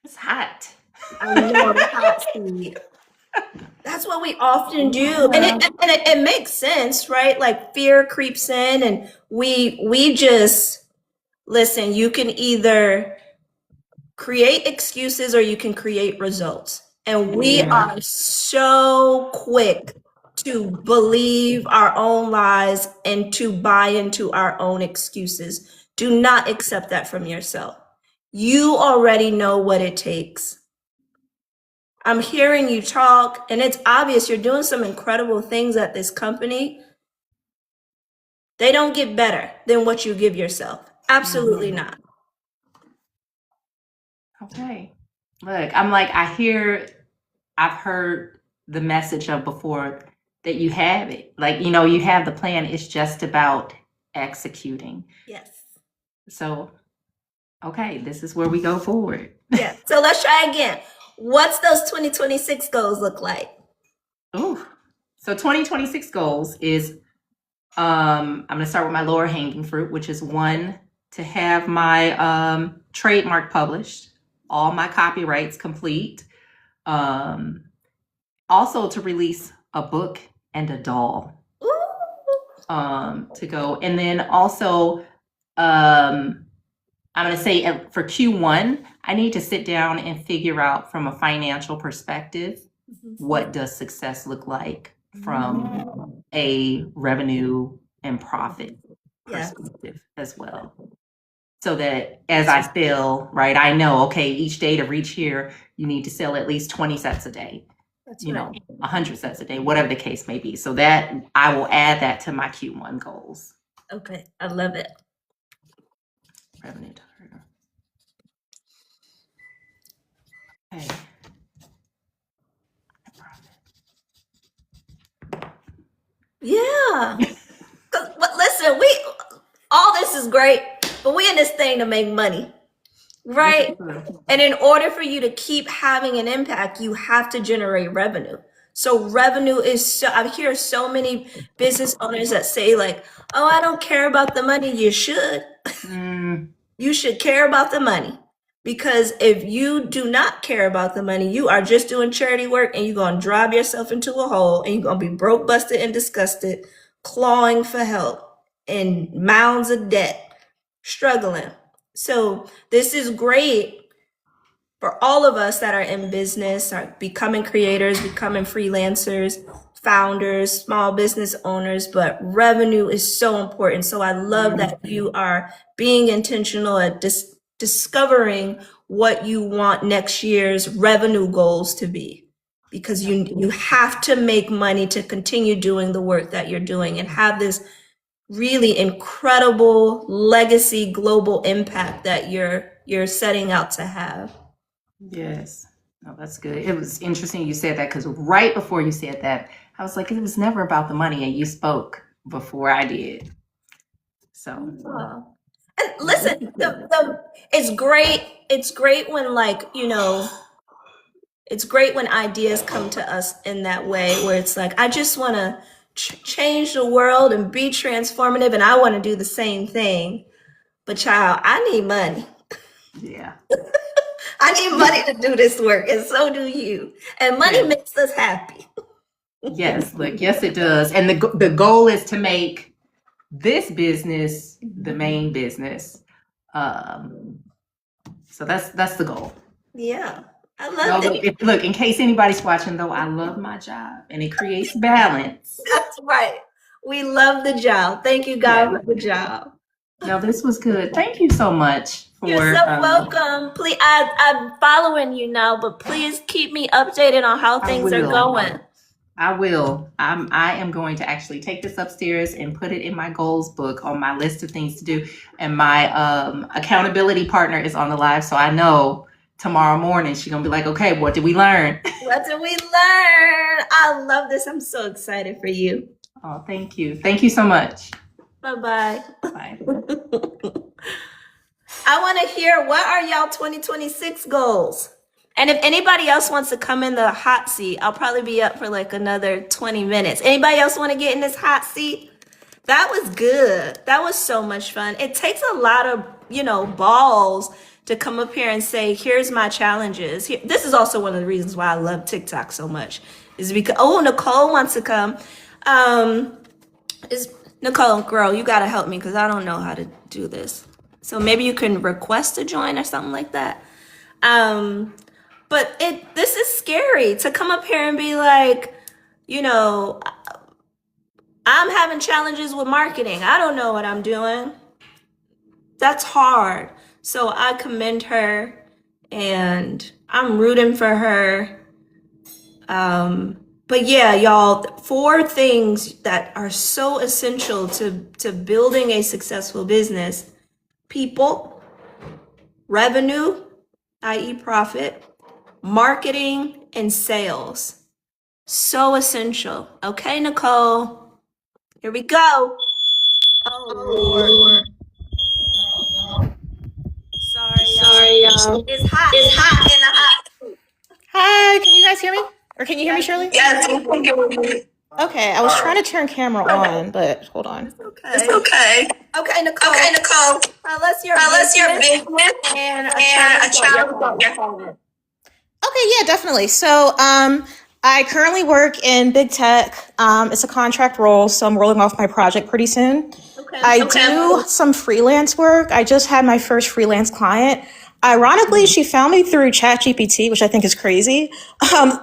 It's hot. I know the hot seat. That's what we often do. And it makes sense, right? Like fear creeps in and we just listen, you can either create excuses or you can create results. And we are so quick to believe our own lies and to buy into our own excuses. Do not accept that from yourself. You already know what it takes. I'm hearing you talk, and it's obvious you're doing some incredible things at this company. They don't get better than what you give yourself. Absolutely not. Okay. Look, I'm like, I've heard the message of before that you have it. Like, you have the plan. It's just about executing. Yes. So, okay, this is where we go forward. Yeah. So let's try again. What's those 2026 goals look like? Oh, so 2026 goals is, I'm going to start with my lower hanging fruit, which is one, to have my trademark published, all my copyrights complete. Also to release a book and a doll. To go. And then also, I'm going to say for Q1, I need to sit down and figure out from a financial perspective, what does success look like from a revenue and profit perspective as well. So that as I sell, right, I know, okay, each day to reach here, you need to sell at least 20 sets a day. That's 100 sets a day, whatever the case may be. So that I will add that to my Q1 goals. Okay, I love it. Revenue target. Okay. Yeah. Listen, all this is great, but we in this thing to make money, right? And in order for you to keep having an impact, you have to generate revenue. So revenue is I hear so many business owners that say like, oh, I don't care about the money. You should. You should care about the money. Because if you do not care about the money, you are just doing charity work and you're going to drive yourself into a hole and you're going to be broke, busted, and disgusted, clawing for help and mounds of debt, struggling. So this is great for all of us that are in business, are becoming creators, becoming freelancers, founders, small business owners, but revenue is so important. So I love that you are being intentional at discovering what you want next year's revenue goals to be, because you have to make money to continue doing the work that you're doing and have this really incredible legacy global impact that you're setting out to have. Yes. No, that's good. It was interesting you said that, because right before you said that, I was like, it was never about the money, and you spoke before I did. So and listen, it's great. It's great when it's great when ideas come to us in that way, where it's like, I just want to change the world and be transformative, and I want to do the same thing. But child, I need money. Yeah. I need money to do this work, and so do you. And money makes us happy. Yes, look, yes, it does. And the goal is to make this business the main business. So that's the goal. Yeah, I love it. Look, in case anybody's watching, though, I love my job, and it creates balance. That's right. We love the job. Thank you, God, for the job. No, this was good. Thank you so much. You're so welcome. Please, I'm following you now, but please keep me updated on how things are going. I will. I am going to actually take this upstairs and put it in my goals book on my list of things to do. And my accountability partner is on the live, so I know tomorrow morning she's gonna be like, "Okay, what did we learn? What did we learn?" I love this. I'm so excited for you. Oh, thank you. Thank you so much. Bye-bye. Bye. I want to hear, what are y'all 2026 goals? And if anybody else wants to come in the hot seat, I'll probably be up for like another 20 minutes. Anybody else want to get in this hot seat? That was good. That was so much fun. It takes a lot of, balls to come up here and say, here's my challenges. This is also one of the reasons why I love TikTok so much, is because, Nicole wants to come. Nicole, girl, you got to help me because I don't know how to do this. So maybe you can request to join or something like that. But this is scary to come up here and be like, I'm having challenges with marketing. I don't know what I'm doing. That's hard. So I commend her and I'm rooting for her. But yeah, y'all, 4 things that are so essential to building a successful business: people, revenue, i.e. profit, marketing, and sales. So essential. Okay, Nicole, here we go. Oh, Lord. Sorry, y'all. It's hot in the hot. Hi, can you guys hear me? Or can you hear me, Shirley? Yes, we can hear you. Okay, I was trying to turn camera on, but hold on. It's okay. Okay, Nicole. Tell us your business and a challenge about your home. Okay, yeah, definitely. So, I currently work in big tech. It's a contract role, so I'm rolling off my project pretty soon. Okay. I do some freelance work. I just had my first freelance client. Ironically, she found me through ChatGPT, which I think is crazy. I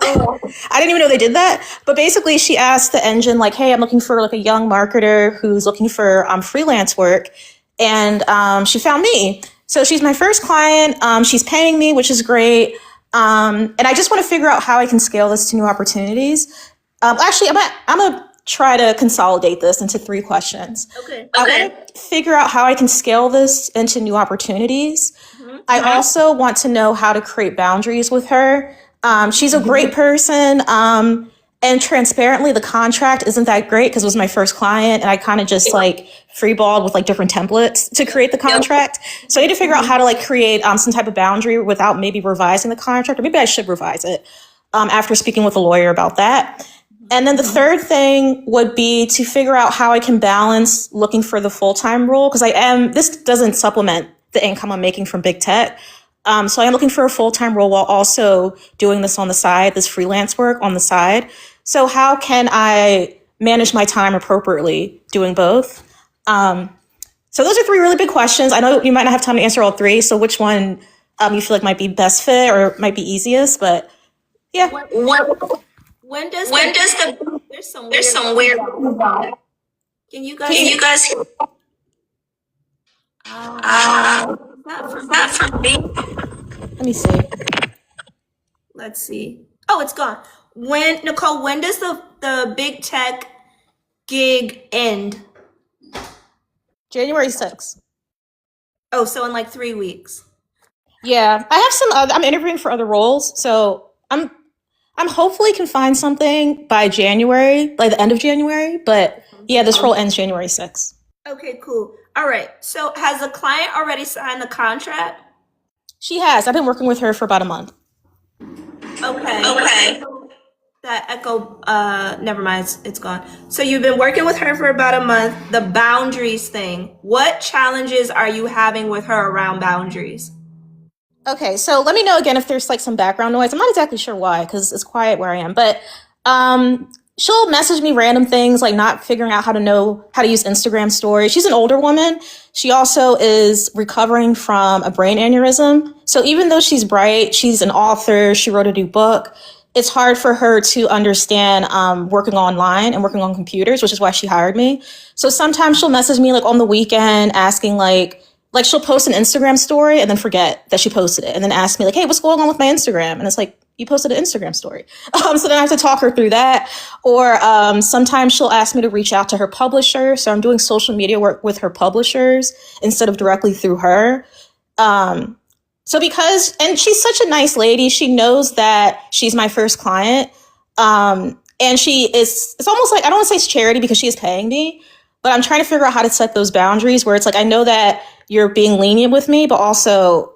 didn't even know they did that. But basically, she asked the engine, like, hey, I'm looking for like a young marketer who's looking for freelance work. And she found me. So she's my first client. She's paying me, which is great. And I just want to figure out how I can scale this to new opportunities. Actually, I'm going to try to consolidate this into 3 questions. Okay. I want to figure out how I can scale this into new opportunities. I also want to know how to create boundaries with her. She's a great person. And transparently, the contract isn't that great because it was my first client. And I kind of just like freeballed with like different templates to create the contract. So I need to figure out how to like create some type of boundary without maybe revising the contract. Or maybe I should revise it after speaking with a lawyer about that. And then the third thing would be to figure out how I can balance looking for the full-time role, because this doesn't supplement the income I'm making from big tech. So I am looking for a full-time role while also doing this on the side, this freelance work on the side. So how can I manage my time appropriately doing both? So those are 3 really big questions. I know you might not have time to answer all 3. So which one you feel like might be best fit or might be easiest? But yeah. When does the there's some weird Can you guys hear? Not for me. Let me see. Let's see. Oh, it's gone. Nicole, when does the big tech gig end? January 6th. Oh, so in like 3 weeks. Yeah, I have some. I'm interviewing for other roles, so I'm hopefully can find something by January, by the end of January. But yeah, this role ends January 6th. Okay, cool. All right. So has the client already signed the contract? She has. I've been working with her for about a month. Okay. That echo, never mind, it's gone. So you've been working with her for about a month. The boundaries thing. What challenges are you having with her around boundaries? Okay, so let me know again if there's like some background noise. I'm not exactly sure why because it's quiet where I am, but she'll message me random things like not figuring out how to use Instagram stories. She's an older woman. She also is recovering from a brain aneurysm. So even though she's bright, she's an author, she wrote a new book. It's hard for her to understand working online and working on computers, which is why she hired me. So sometimes she'll message me like on the weekend asking like she'll post an Instagram story and then forget that she posted it and then ask me like, hey, what's going on with my Instagram? And it's like, you posted an Instagram story. So then I have to talk her through that. Or sometimes she'll ask me to reach out to her publisher. So I'm doing social media work with her publishers instead of directly through her. And she's such a nice lady. She knows that she's my first client. And it's almost like, I don't want to say it's charity because she is paying me, but I'm trying to figure out how to set those boundaries where it's like, I know that you're being lenient with me, but also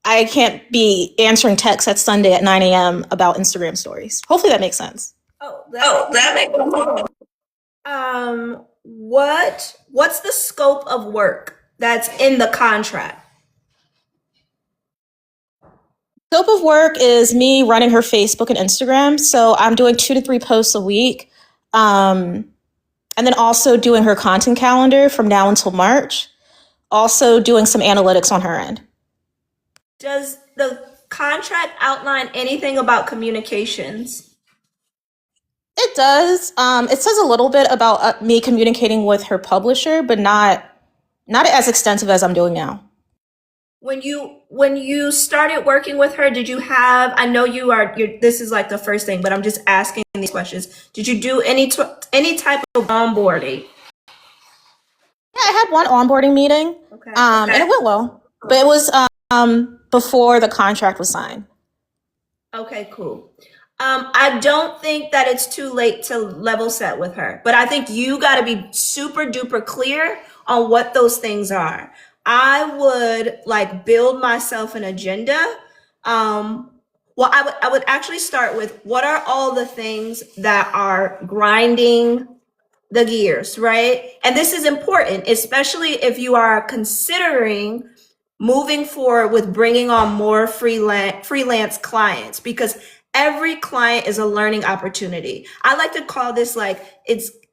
I can't be answering texts at Sunday at 9 a.m. about Instagram stories. Hopefully that makes sense. That makes sense. What's the scope of work that's in the contract? Scope of work is me running her Facebook and Instagram. So I'm doing 2 to 3 posts a week. And then also doing her content calendar from now until March. Also doing some analytics on her end. Does the contract outline anything about communications? It does. It says a little bit about me communicating with her publisher, but not as extensive as I'm doing now. When you started working with her, did you have, I know this is like the first thing, but I'm just asking these questions. Did you do any type of onboarding? Yeah, I had one onboarding meeting, Okay. And it went well, but it was before the contract was signed. Okay, cool. I don't think that it's too late to level set with her, but I think you got to be super duper clear on what those things are. I would like build myself an agenda. I would actually start with what are all the things that are grinding the gears, right? And this is important, especially if you are considering moving forward with bringing on more freelance clients, because every client is a learning opportunity. I like to call this like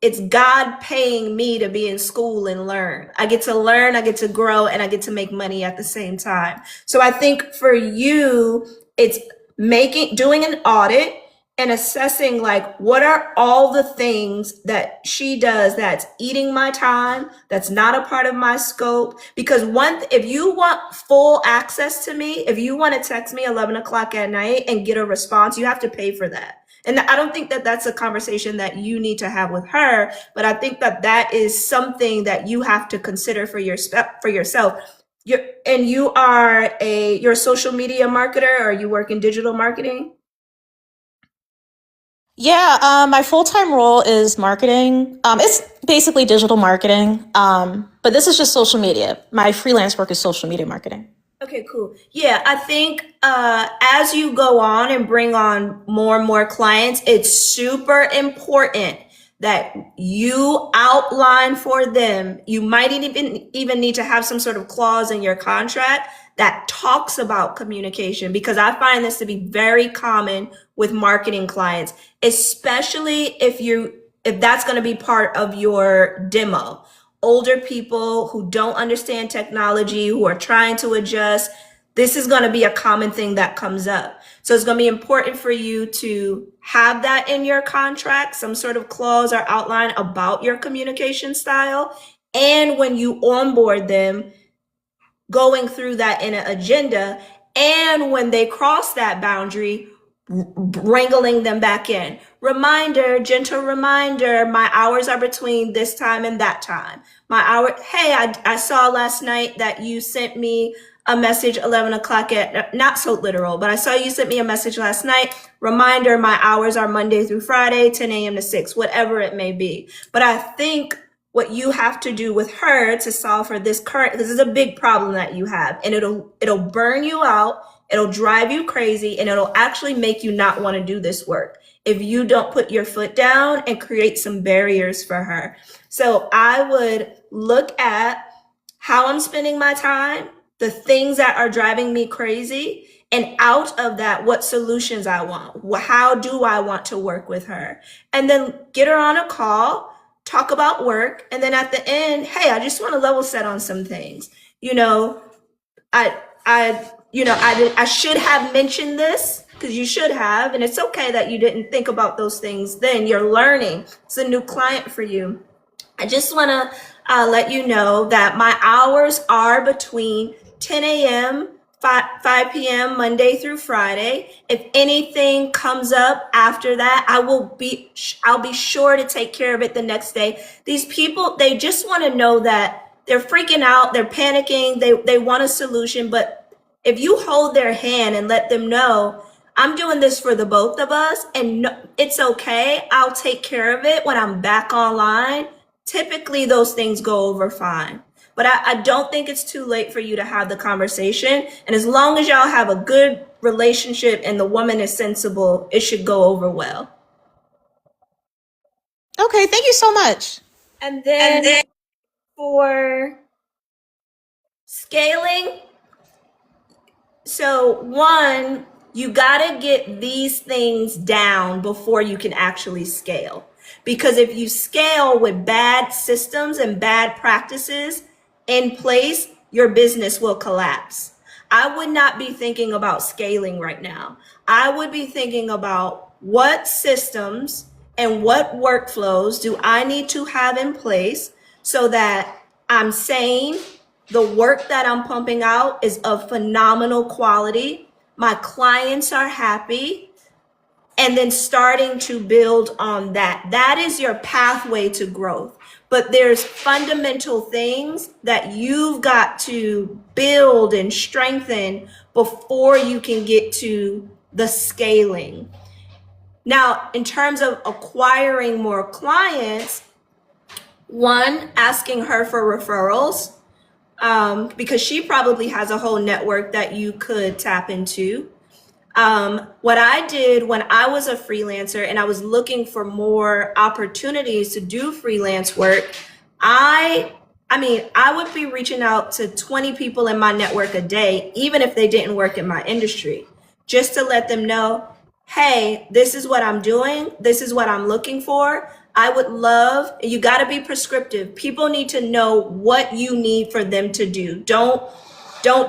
it's God paying me to be in school and learn. I get to learn, I get to grow, and I get to make money at the same time. So I think for you, it's doing an audit and assessing like what are all the things that she does that's eating my time, that's not a part of my scope. Because if you want full access to me, if you want to text me 11 o'clock at night and get a response, you have to pay for that. And I don't think that that's a conversation that you need to have with her, but I think that that is something that you have to consider for yourself. You're a social media marketer, or you work in digital marketing? Yeah, my full-time role is marketing. It's basically digital marketing, but this is just social media. My freelance work is social media marketing. Okay, cool. Yeah, I think as you go on and bring on more and more clients, it's super important that you outline for them. You might even need to have some sort of clause in your contract that talks about communication, because I find this to be very common with marketing clients, especially if that's going to be part of your demo. Older people who don't understand technology, who are trying to adjust, this is going to be a common thing that comes up. So it's going to be important for you to have that in your contract, some sort of clause or outline about your communication style. And when you onboard them, going through that in an agenda. And when they cross that boundary, wrangling them back in. Gentle reminder, my hours are between this time and that time. Hey, I saw last night that you sent me a message 11 o'clock not so literal, but I saw you sent me a message last night. Reminder, my hours are Monday through Friday, 10 a.m. to 6, whatever it may be. But I think what you have to do with her to solve for this is a big problem that you have, and it'll burn you out. It'll drive you crazy, and it'll actually make you not want to do this work. if you don't put your foot down and create some barriers for her. So I would look at how I'm spending my time, the things that are driving me crazy, and out of that, what solutions I want. How do I want to work with her? And then get her on a call, talk about work, and then at the end, hey, I just want to level set on some things. You know, I should have mentioned this, because you should have, and it's okay that you didn't think about those things then. You're learning. It's a new client for you. I just want to let you know that my hours are between 10 a.m., 5 p.m. Monday through Friday. If anything comes up after that, I'll be sure to take care of it the next day. These people, they just want to know that they're freaking out, they're panicking, they want a solution. But if you hold their hand and let them know, I'm doing this for the both of us, and it's okay, I'll take care of it when I'm back online, typically those things go over fine. But I don't think it's too late for you to have the conversation. And as long as y'all have a good relationship and the woman is sensible, it should go over well. Okay, thank you so much. And then for scaling, so one, you gotta get these things down before you can actually scale. Because if you scale with bad systems and bad practices in place, your business will collapse. I would not be thinking about scaling right now. I would be thinking about what systems and what workflows do I need to have in place so that I'm sane, the work that I'm pumping out is of phenomenal quality, my clients are happy, and then starting to build on that. That is your pathway to growth. But there's fundamental things that you've got to build and strengthen before you can get to the scaling. Now, in terms of acquiring more clients, one, asking her for referrals, because she probably has a whole network that you could tap into. What I did when I was a freelancer and I was looking for more opportunities to do freelance work, I would be reaching out to 20 people in my network a day, even if they didn't work in my industry, just to let them know, hey, this is what I'm doing. This is what I'm looking for. I would love, you got to be prescriptive. People need to know what you need for them to do. Don't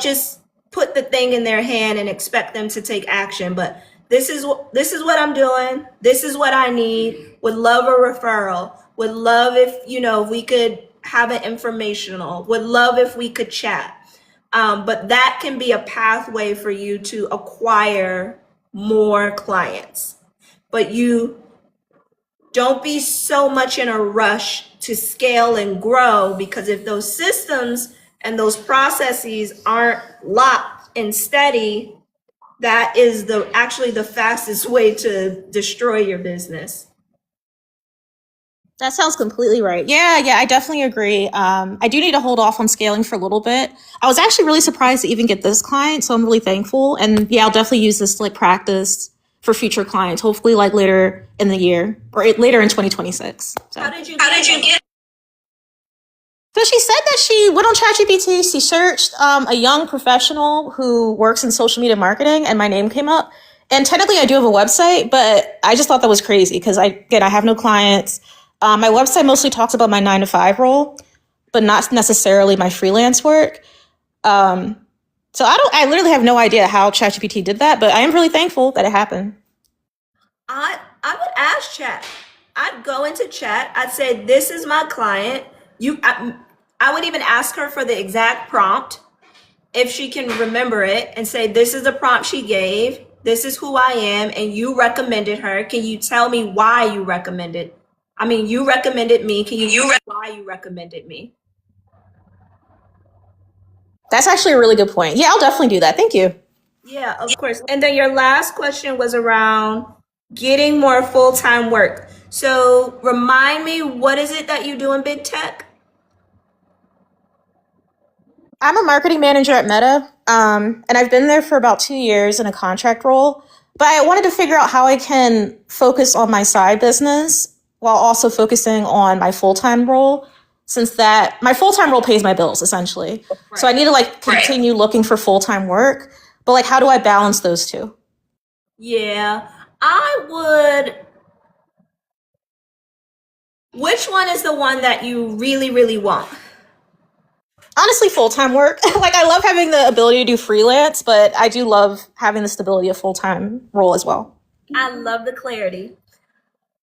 just put the thing in their hand and expect them to take action. But this is what I'm doing. This is what I need. Would love a referral. Would love if we could have an informational. Would love if we could chat. But that can be a pathway for you to acquire more clients. But you don't be so much in a rush to scale and grow, because if those systems and those processes aren't locked and steady, that is actually the fastest way to destroy your business. That sounds completely right. Yeah, I definitely agree. I do need to hold off on scaling for a little bit. I was actually really surprised to even get this client, so I'm really thankful. And yeah, I'll definitely use this to practice for future clients, hopefully later in the year or later in 2026. So. How did you get? So she said that she went on ChatGPT, she searched a young professional who works in social media marketing, and my name came up. And technically I do have a website, but I just thought that was crazy because I have no clients. My website mostly talks about my 9-to-5 role, but not necessarily my freelance work. So I literally have no idea how ChatGPT did that, but I am really thankful that it happened. I would ask Chat. I'd go into Chat. I'd say, this is my client. I would even ask her for the exact prompt, if she can remember it, and say, this is the prompt she gave. This is who I am, and you recommended her. Can you tell me why you recommended? You recommended me. Can you why you recommended me? That's actually a really good point. Yeah, I'll definitely do that. Thank you. Yeah, of course. And then your last question was around getting more full-time work. So remind me, what is it that you do in big tech? I'm a marketing manager at Meta, and I've been there for about 2 years in a contract role. But I wanted to figure out how I can focus on my side business while also focusing on my full-time role, since that my full-time role pays my bills essentially. Right. So I need to like continue looking for full-time work. But like, how do I balance those two? Yeah, I would. Which one is the one that you really, really want? Honestly, full-time work. Like, I love having the ability to do freelance, but I do love having the stability of full-time role as well. I love the clarity.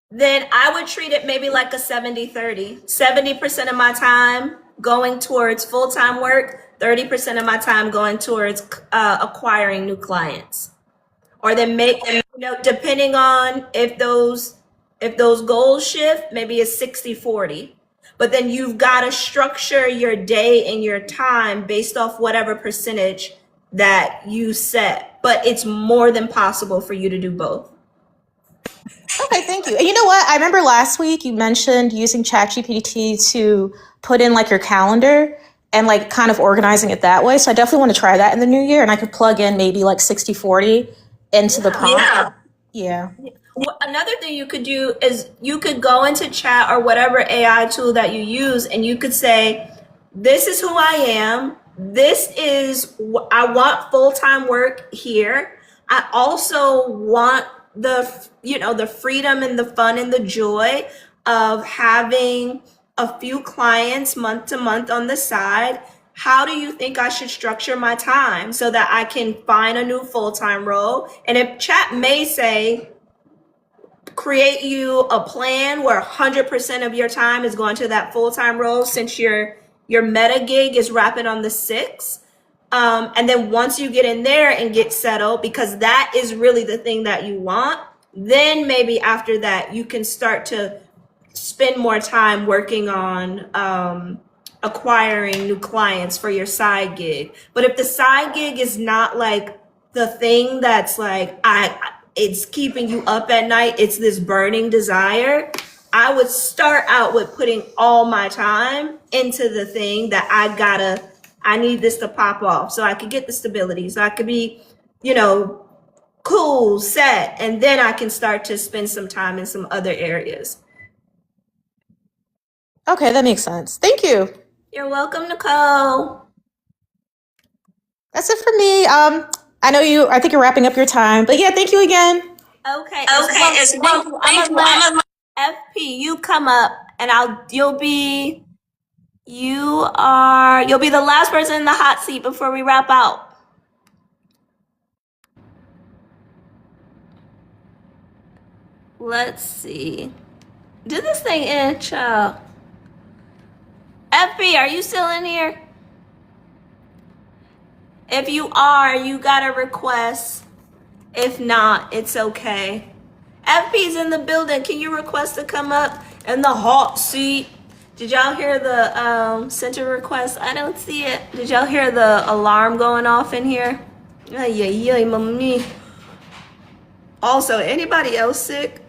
Then I would treat it maybe like a 70-30. 70% of my time going towards full-time work, 30% of my time going towards acquiring new clients. Or then make, depending on if those goals shift, maybe it's 60-40. But then you've got to structure your day and your time based off whatever percentage that you set. But it's more than possible for you to do both. Okay, thank you. And you know what? I remember last week you mentioned using ChatGPT to put in like your calendar and like kind of organizing it that way. So I definitely want to try that in the new year. And I could plug in maybe like 60-40 into the prompt. Yeah. Another thing you could do is you could go into chat or whatever AI tool that you use, and you could say, this is who I am. This is, I want full-time work here. I also want the freedom and the fun and the joy of having a few clients month to month on the side. How do you think I should structure my time so that I can find a new full-time role? And if chat may say, create you a plan where 100% of your time is going to that full-time role, since your meta gig is wrapping on the 6th. And then once you get in there and get settled, because that is really the thing that you want, then maybe after that you can start to spend more time working on acquiring new clients for your side gig. But if the side gig is not like the thing that's like it's keeping you up at night, it's this burning desire, I would start out with putting all my time into the thing that I need this to pop off so I could get the stability, so I could be, cool, set, and then I can start to spend some time in some other areas. Okay, that makes sense. Thank you. You're welcome, Nicole. That's it for me. I think you're wrapping up your time, but yeah, thank you again. Okay. I'm gonna let FP, you come up, and you'll be the last person in the hot seat before we wrap out. Let's see. Did this thing end, child? FP, are you still in here? If you are, you got a request. If not, it's okay. FP's in the building. Can you request to come up in the hot seat? Did y'all hear the center request? I don't see it. Did y'all hear the alarm going off in here? Ay, mommy. Also, anybody else sick?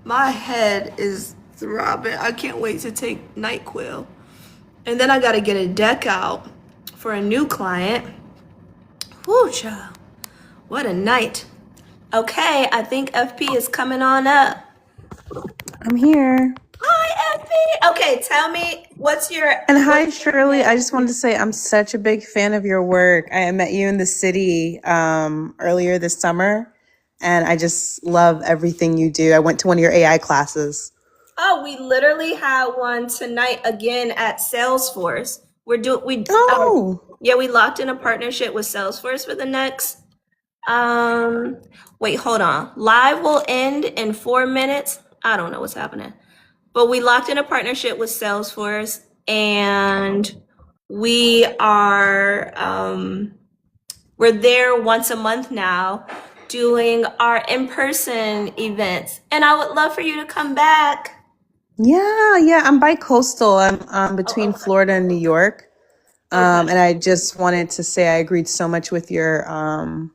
My head is throbbing. I can't wait to take NyQuil. And then I got to get a deck out for a new client. Whoo, child. What a night. Okay, I think FP is coming on up. I'm here. Hi, FP. Okay, tell me And hi, Shirley. I just wanted to say I'm such a big fan of your work. I met you in the city earlier this summer, and I just love everything you do. I went to one of your AI classes. Oh, we literally had one tonight again at Salesforce. We locked in a partnership with Salesforce for the next wait, hold on. Live will end in 4 minutes. I don't know what's happening. But we locked in a partnership with Salesforce, and we are we're there once a month now doing our in-person events. And I would love for you to come back. Yeah, I'm bi-coastal. I'm between Florida and New York. And I just wanted to say I agreed so much with your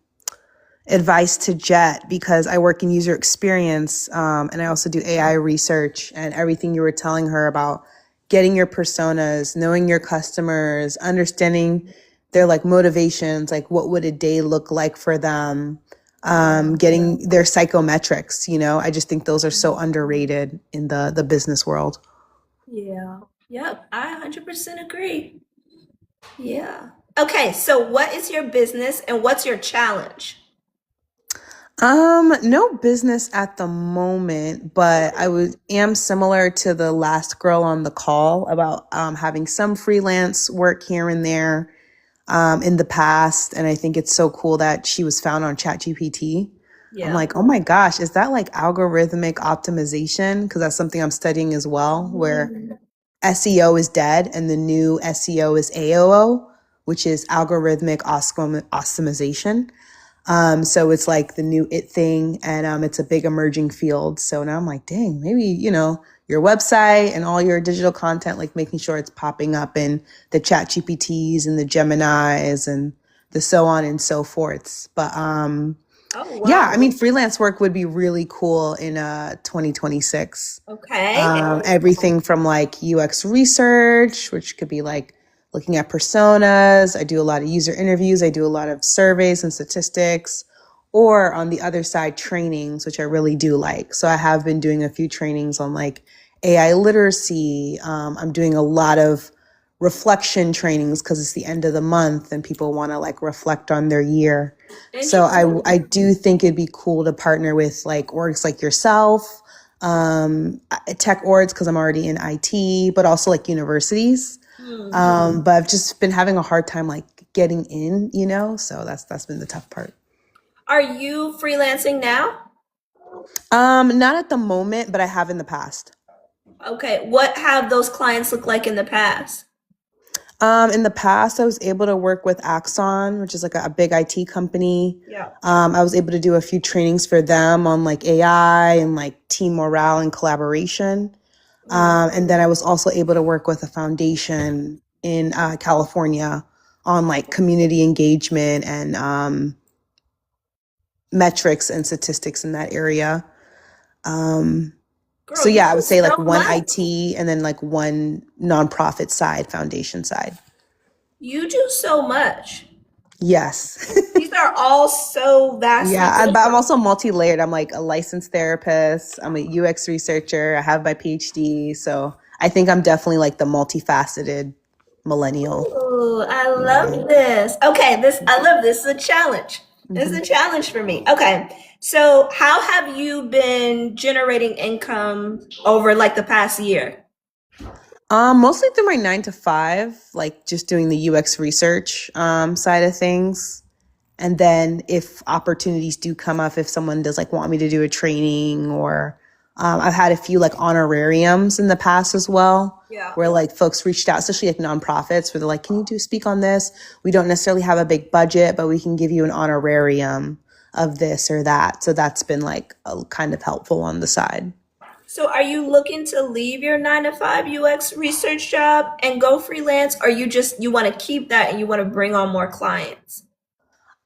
advice to Jet, because I work in user experience, and I also do AI research, and everything you were telling her about getting your personas, knowing your customers, understanding their like motivations, like what would a day look like for them, getting their psychometrics. I just think those are so underrated in the business world. Yeah. Yep. I 100% agree. Yeah. Okay. So, what is your business and what's your challenge? No business at the moment, but am similar to the last girl on the call about having some freelance work here and there in the past. And I think it's so cool that she was found on ChatGPT. I'm like, oh my gosh, is that like algorithmic optimization? Because that's something I'm studying as well, where SEO is dead and the new SEO is AOO, which is algorithmic optimization. So it's like the new it thing, and it's a big emerging field. So now I'm like, dang, maybe, your website and all your digital content, like making sure it's popping up in the Chat GPTs and the Geminis and the so on and so forths. But yeah, I mean, freelance work would be really cool in 2026. Okay. Everything from like UX research, which could be like looking at personas. I do a lot of user interviews. I do a lot of surveys and statistics, or on the other side, trainings, which I really do like. So I have been doing a few trainings on like AI literacy. I'm doing a lot of reflection trainings because it's the end of the month and people want to like reflect on their year. So I do think it'd be cool to partner with like orgs like yourself, tech orgs, because I'm already in IT, but also like universities. But I've just been having a hard time like getting in, so that's been the tough part. Are you freelancing now? Not at the moment, but I have in the past. Okay. What have those clients looked like in the past? In the past, I was able to work with Axon, which is like a big IT company. Yeah. I was able to do a few trainings for them on like AI and like team morale and collaboration. And then I was also able to work with a foundation in California on like community engagement and metrics and statistics in that area. So yeah, I would say like one IT and then like one nonprofit side, foundation side. You do so much. Yes. These are all so vastly but I'm also multi-layered. I'm like a licensed therapist. I'm a UX researcher. I have my PhD. So I think I'm definitely like the multifaceted millennial. Ooh, I love this. Okay, I love this. This is a challenge. This is a challenge for me. Okay, so how have you been generating income over like the past year? Mostly through my 9 to 5, like just doing the UX research side of things. And then if opportunities do come up, if someone does like want me to do a training, or I've had a few like honorariums in the past as well. Yeah. Where like folks reached out, especially like nonprofits, where they're like, can you speak on this? We don't necessarily have a big budget, but we can give you an honorarium of this or that. So that's been like kind of helpful on the side. So are you looking to leave your 9 to 5 UX research job and go freelance, or you want to keep that and you want to bring on more clients?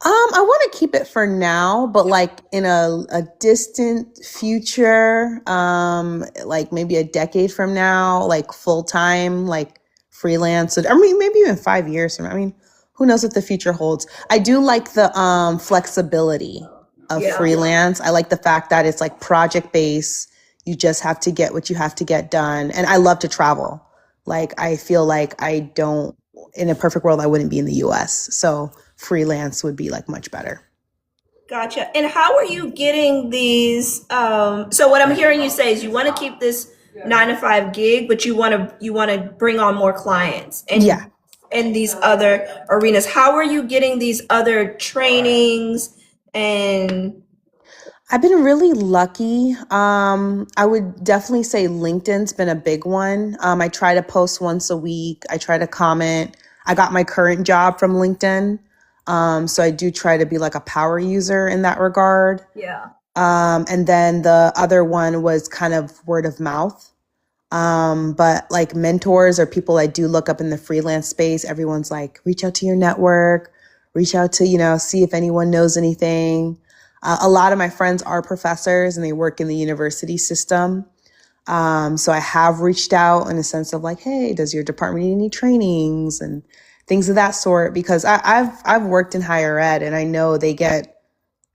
I want to keep it for now, but like in a distant future, like maybe a decade from now, like full time, like freelance. I mean, maybe even 5 years from now. I mean, who knows what the future holds? I do like the flexibility of freelance. I like the fact that it's like project based. You just have to get what you have to get done. And I love to travel. Like, I feel like in a perfect world, I wouldn't be in the US. So freelance would be like much better. Gotcha. And how are you getting these? So what I'm hearing you say is you want to keep this 9 to 5 gig, but you want to bring on more clients and in these other arenas. How are you getting these other trainings? And I've been really lucky. I would definitely say LinkedIn's been a big one. I try to post once a week. I try to comment. I got my current job from LinkedIn. So I do try to be like a power user in that regard. Yeah. And then the other one was kind of word of mouth. But like mentors or people I do look up in the freelance space, everyone's like, reach out to your network, reach out to, see if anyone knows anything. A lot of my friends are professors and they work in the university system. So I have reached out in a sense of like, hey, does your department need any trainings and things of that sort? Because I've worked in higher ed and I know they get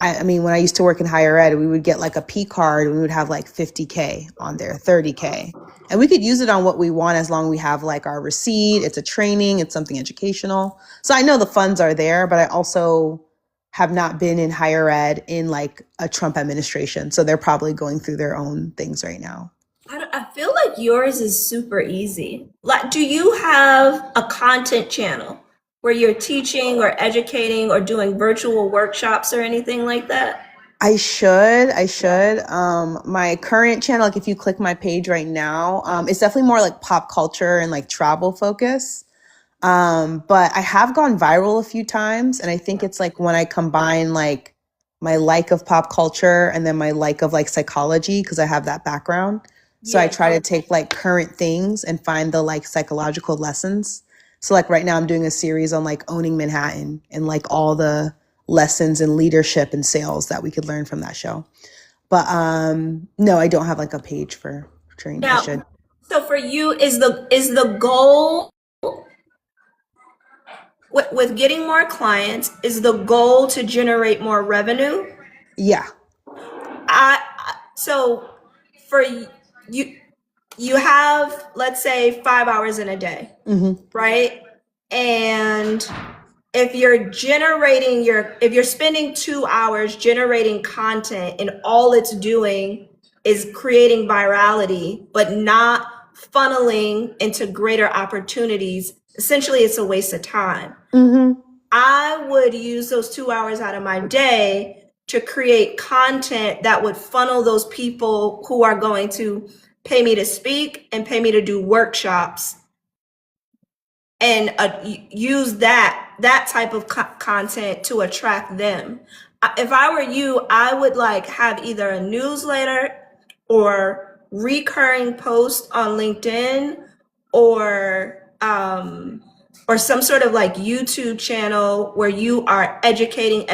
I mean, when I used to work in higher ed, we would get like a P card and we would have like 50K on there, 30K. And we could use it on what we want as long as we have like our receipt. It's a training, it's something educational. So I know the funds are there, but I also have not been in higher ed in like a Trump administration. So they're probably going through their own things right now. I feel like yours is super easy. Like, do you have a content channel where you're teaching or educating or doing virtual workshops or anything like that? I should. My current channel, like if you click my page right now, it's definitely more like pop culture and like travel focus. But I have gone viral a few times, and I think it's like when I combine like my like of pop culture and then my like of like psychology, because I have that background. So I try to take like current things and find the like psychological lessons. So like right now I'm doing a series on like owning Manhattan and like all the lessons in leadership and sales that we could learn from that show. But no, I don't have like a page for training. Now, I should. so for you, is the goal with getting more clients, is the goal to generate more revenue? Yeah. So for you have, let's say, 5 hours in a day, right? And if you're spending 2 hours generating content and all it's doing is creating virality, but not funneling into greater opportunities, essentially it's a waste of time. I would use those 2 hours out of my day to create content that would funnel those people who are going to pay me to speak and pay me to do workshops, and use that type of content to attract them. If I were you, I would like have either a newsletter or recurring posts on LinkedIn, or some sort of like YouTube channel where you are educating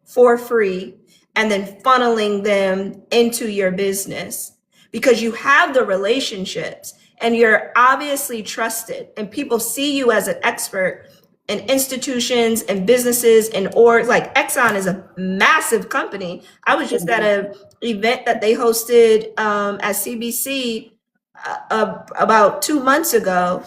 for free, and then funneling them into your business, because you have the relationships and you're obviously trusted and people see you as an expert, and institutions and businesses and orgs. Like Exxon is a massive company. I was just at an event that they hosted at CBC about 2 months ago.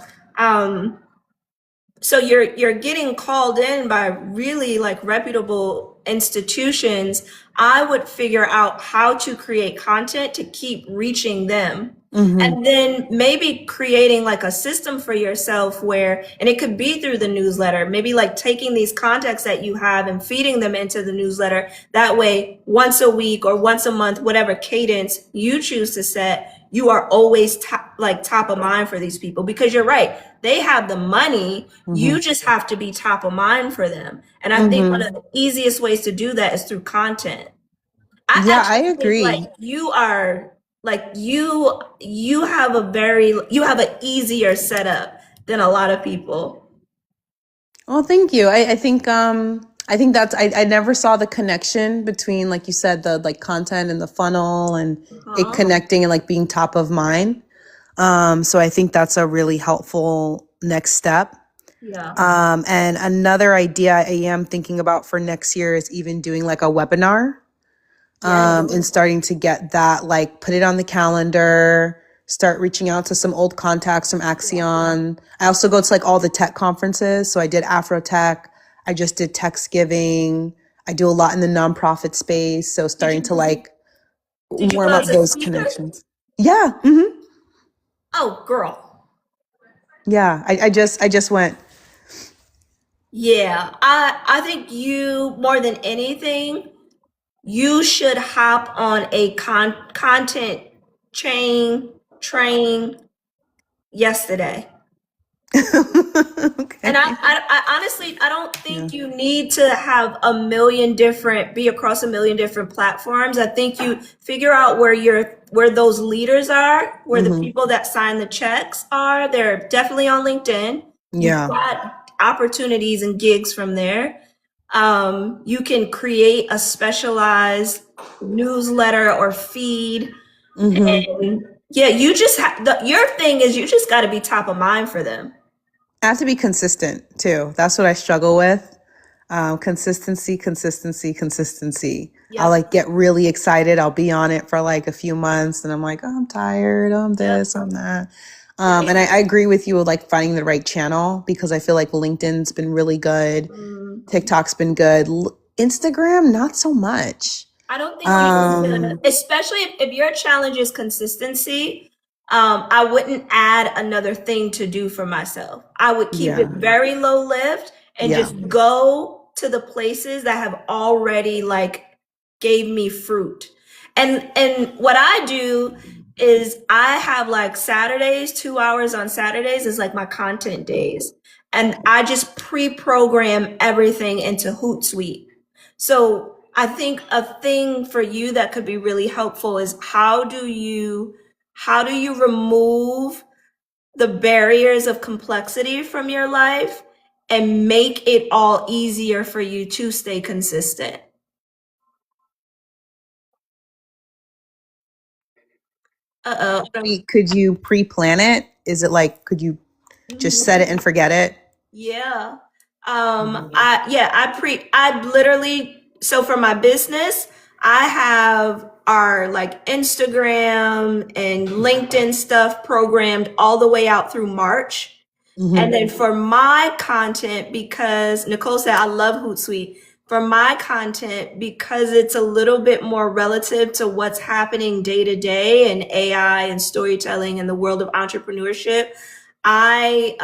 So you're getting called in by really like reputable institutions. I would figure out how to create content to keep reaching them. And then maybe creating like a system for yourself where, and it could be through the newsletter, maybe like taking these contacts that you have and feeding them into the newsletter. That way, once a week or once a month, whatever cadence you choose to set, you are always top of mind for these people, because you're right. They have the money. You just have to be top of mind for them. And I think one of the easiest ways to do that is through content. I agree. Like you are, like you have an easier setup than a lot of people. Well, thank you. I think that's, I never saw the connection between, like you said, the like content and the funnel and it connecting and like being top of mind. So I think that's a really helpful next step. Yeah. And another idea I am thinking about for next year is even doing like a webinar. And starting to get that, like put it on the calendar, start reaching out to some old contacts from Axion. I also go to like all the tech conferences. So I did Afro Tech. I just did Techsgiving. I do a lot in the nonprofit space. So starting to like warm up those connections. Yeah. Oh, girl. Yeah. I just went. Yeah. I think you, more than anything, you should hop on a content train yesterday. Okay. And I honestly, I don't think you need to have be across a million different platforms. I think you figure out where those leaders are, where the people that sign the checks are. They're definitely on LinkedIn. Yeah. You've got opportunities and gigs from there. You can create a specialized newsletter or feed. And yeah, you just your thing is you just got to be top of mind for them. I have to be consistent too. That's what I struggle with. Consistency, consistency, consistency. I'll Yep. like get really excited. I'll be on it for like a few months and I'm like, oh, I'm tired. I'm Yep. this, I'm that. Right. And I agree with you with like finding the right channel because I feel like LinkedIn's been really good. TikTok's been good. Instagram, not so much. I don't think you need to, especially if your challenge is consistency. I wouldn't add another thing to do for myself. I would keep it Yeah. very low lift and Yeah. just go to the places that have already like gave me fruit. And what I do is I have like Saturdays, 2 hours on Saturdays is like my content days. And I just pre-program everything into Hootsuite. So I think a thing for you that could be really helpful is how do you remove the barriers of complexity from your life and make it all easier for you to stay consistent? Uh-oh. Could you pre-plan it? Is it like, could you just set it and forget it? Yeah. I literally, so for my business, I have our like Instagram and LinkedIn stuff programmed all the way out through March. And then for my content, because Nicole said I love Hootsuite, for my content, because it's a little bit more relative to what's happening day to day in AI and storytelling in the world of entrepreneurship, I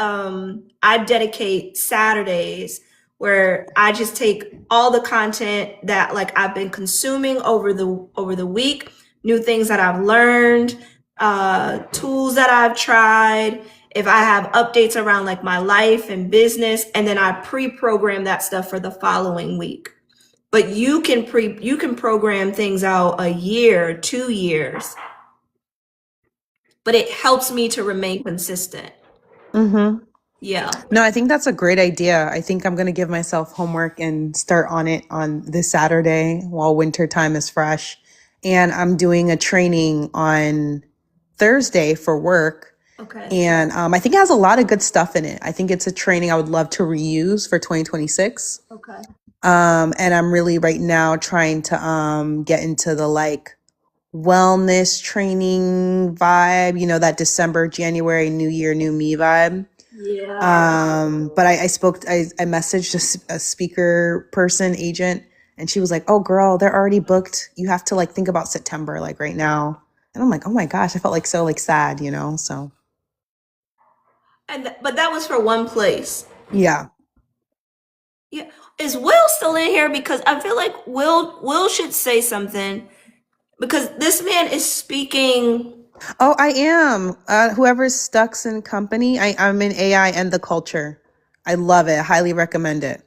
dedicate Saturdays where I just take all the content that like I've been consuming over the week, new things that I've learned, tools that I've tried, if I have updates around like my life and business, and then I pre-program that stuff for the following week. But you can program things out a year, 2 years, but it helps me to remain consistent. Yeah. No, I think that's a great idea. I think I'm going to give myself homework and start on it on this Saturday while winter time is fresh. And I'm doing a training on Thursday for work. Okay. And I think it has a lot of good stuff in it. I think it's a training I would love to reuse for 2026. Okay. And I'm really right now trying to get into the like wellness training vibe, you know, that December, January, New Year, New Me vibe. Yeah. But I messaged a speaker person agent and she was like, oh girl, they're already booked. You have to like think about September, like right now. And I'm like, oh my gosh, I felt like so like sad, you know? So. But that was for one place. Yeah. Yeah. Is Will still in here? Because I feel like Will should say something because this man is speaking. Oh, I am. Whoever's Stucks and Company, I'm in AI and the culture. I love it. Highly recommend it.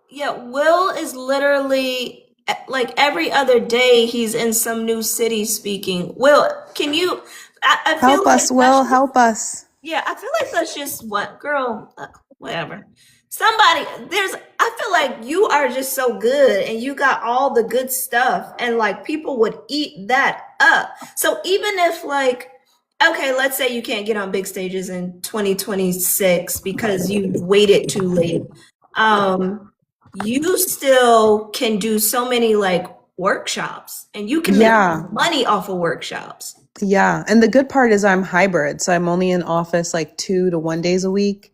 Yeah, Will is literally like every other day he's in some new city speaking. Will, can you? I feel Help like us, Will. Help us. yeah, I feel like that's just what, girl, whatever. I feel like you are just so good and you got all the good stuff and like people would eat that up. So even if like, okay, let's say you can't get on big stages in 2026 because you waited too late. You still can do so many like workshops and you can make money off of workshops. Yeah. And the good part is I'm hybrid. So I'm only in office like 2 to 1 days a week.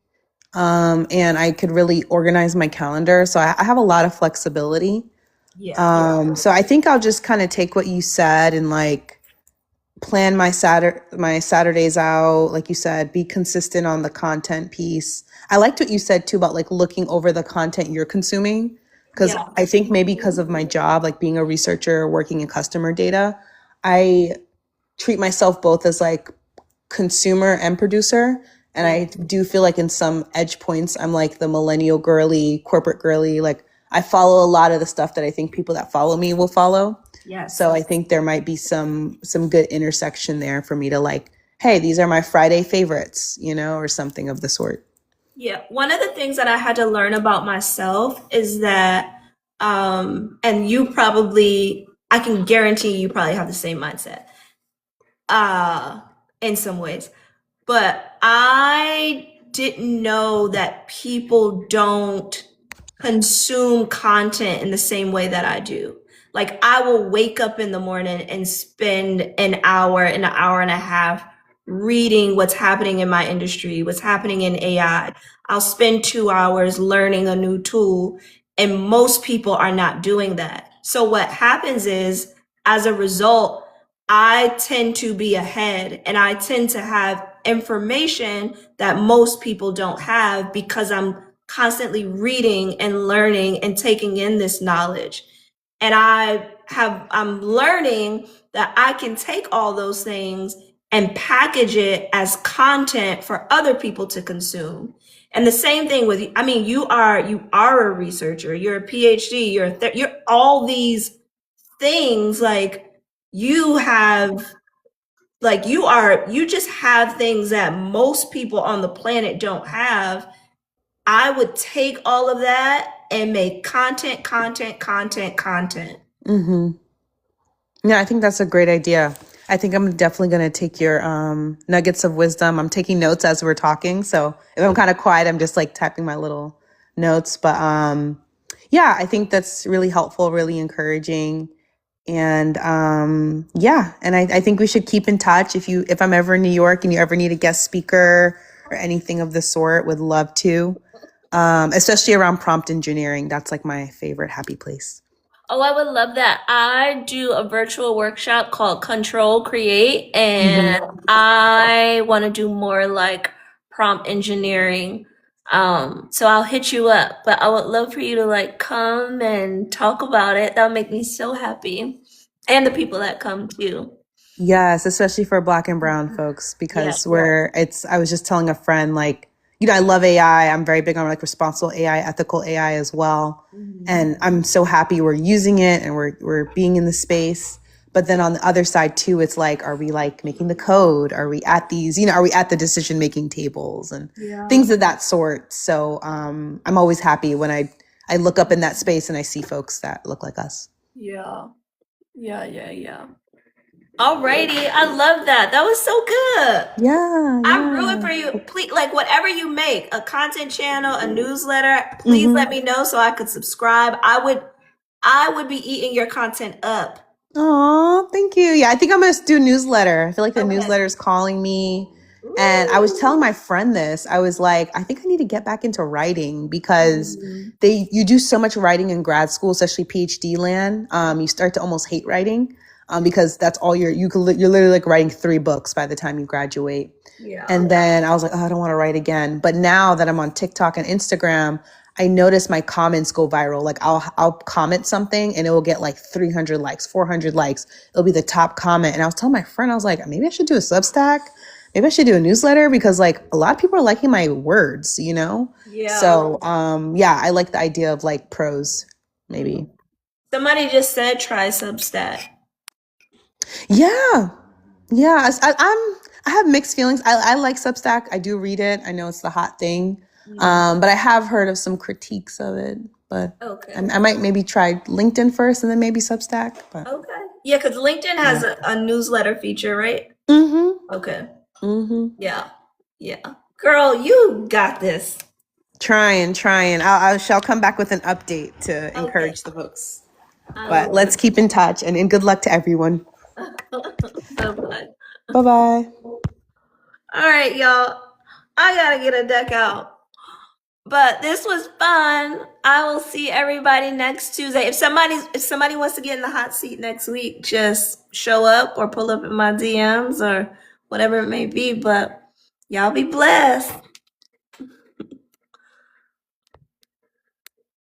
And I could really organize my calendar. So I have a lot of flexibility. Yeah. So I think I'll just kind of take what you said and like plan my Saturdays out. Like you said, be consistent on the content piece. I liked what you said too about like looking over the content you're consuming. Cause I think maybe because of my job, like being a researcher, working in customer data, I treat myself both as like consumer and producer. And I do feel like in some edge points, I'm like the millennial girly, corporate girly. Like I follow a lot of the stuff that I think people that follow me will follow. Yes. So I think there might be some good intersection there for me to like, hey, these are my Friday favorites, you know, or something of the sort. Yeah. One of the things that I had to learn about myself is that, and I can guarantee you probably have the same mindset, in some ways. But I didn't know that people don't consume content in the same way that I do. Like I will wake up in the morning and spend an hour and a half reading what's happening in my industry, what's happening in AI. I'll spend 2 hours learning a new tool, and most people are not doing that. So what happens is, as a result, I tend to be ahead and I tend to have information that most people don't have because I'm constantly reading and learning and taking in this knowledge. And I'm learning that I can take all those things and package it as content for other people to consume. And the same thing with, I mean, you are a researcher, you're a PhD, you're all these things. Like you have, like you just have things that most people on the planet don't have. I would take all of that and make content. Mm-hmm. Yeah, I think that's a great idea. I think I'm definitely going to take your nuggets of wisdom. I'm taking notes as we're talking. So if I'm kind of quiet, I'm just like typing my little notes. But yeah, I think that's really helpful, really encouraging. And yeah, and I think we should keep in touch. If I'm ever in New York and you ever need a guest speaker or anything of the sort, would love to. Especially around prompt engineering. That's like my favorite happy place. Oh, I would love that. I do a virtual workshop called Control Create, and I want to do more like prompt engineering. So I'll hit you up, but I would love for you to like come and talk about it. That'll make me so happy. And the people that come too. Yes, especially for Black and brown folks, because Yeah. I was just telling a friend, like, I love AI. I'm very big on like responsible AI, ethical AI as well. And I'm so happy we're using it and we're being in the space. But then on the other side too, it's like, are we like making the code? Are we at these, are we at the decision-making tables and things of that sort? So I'm always happy when I look up in that space and I see folks that look like us. Yeah. Alrighty, I love that. That was so good. Yeah. I'm rooting for you. Please, like whatever you make, a content channel, a newsletter, please let me know so I could subscribe. I would be eating your content up. Oh, thank you. Yeah, I think I'm gonna do newsletter. I feel like the newsletter is calling me. And I was telling my friend this. I was like, I think I need to get back into writing because you do so much writing in grad school, especially PhD land. You start to almost hate writing because that's all you're literally like writing 3 books by the time you graduate. Yeah. And then I was like, oh, I don't want to write again. But now that I'm on TikTok and Instagram, I notice my comments go viral. Like I'll comment something and it will get like 300 likes, 400 likes. It'll be the top comment. And I was telling my friend, I was like, maybe I should do a Substack. Maybe I should do a newsletter because like a lot of people are liking my words, Yeah. So yeah, I like the idea of like prose, maybe. Somebody just said try Substack. Yeah. Yeah. I have mixed feelings. I like Substack. I do read it. I know it's the hot thing. But I have heard of some critiques of it. But I might maybe try LinkedIn first and then maybe Substack. But. Okay. Yeah, because LinkedIn has a newsletter feature, right? Okay. Yeah. Girl, you got this. Trying. I shall come back with an update to encourage the folks. But let's keep in touch and good luck to everyone. Bye-bye. Bye-bye. All right, y'all. I gotta get a deck out. But this was fun. I will see everybody next Tuesday. If somebody wants to get in the hot seat next week, just show up or pull up in my DMs or whatever it may be. But y'all be blessed.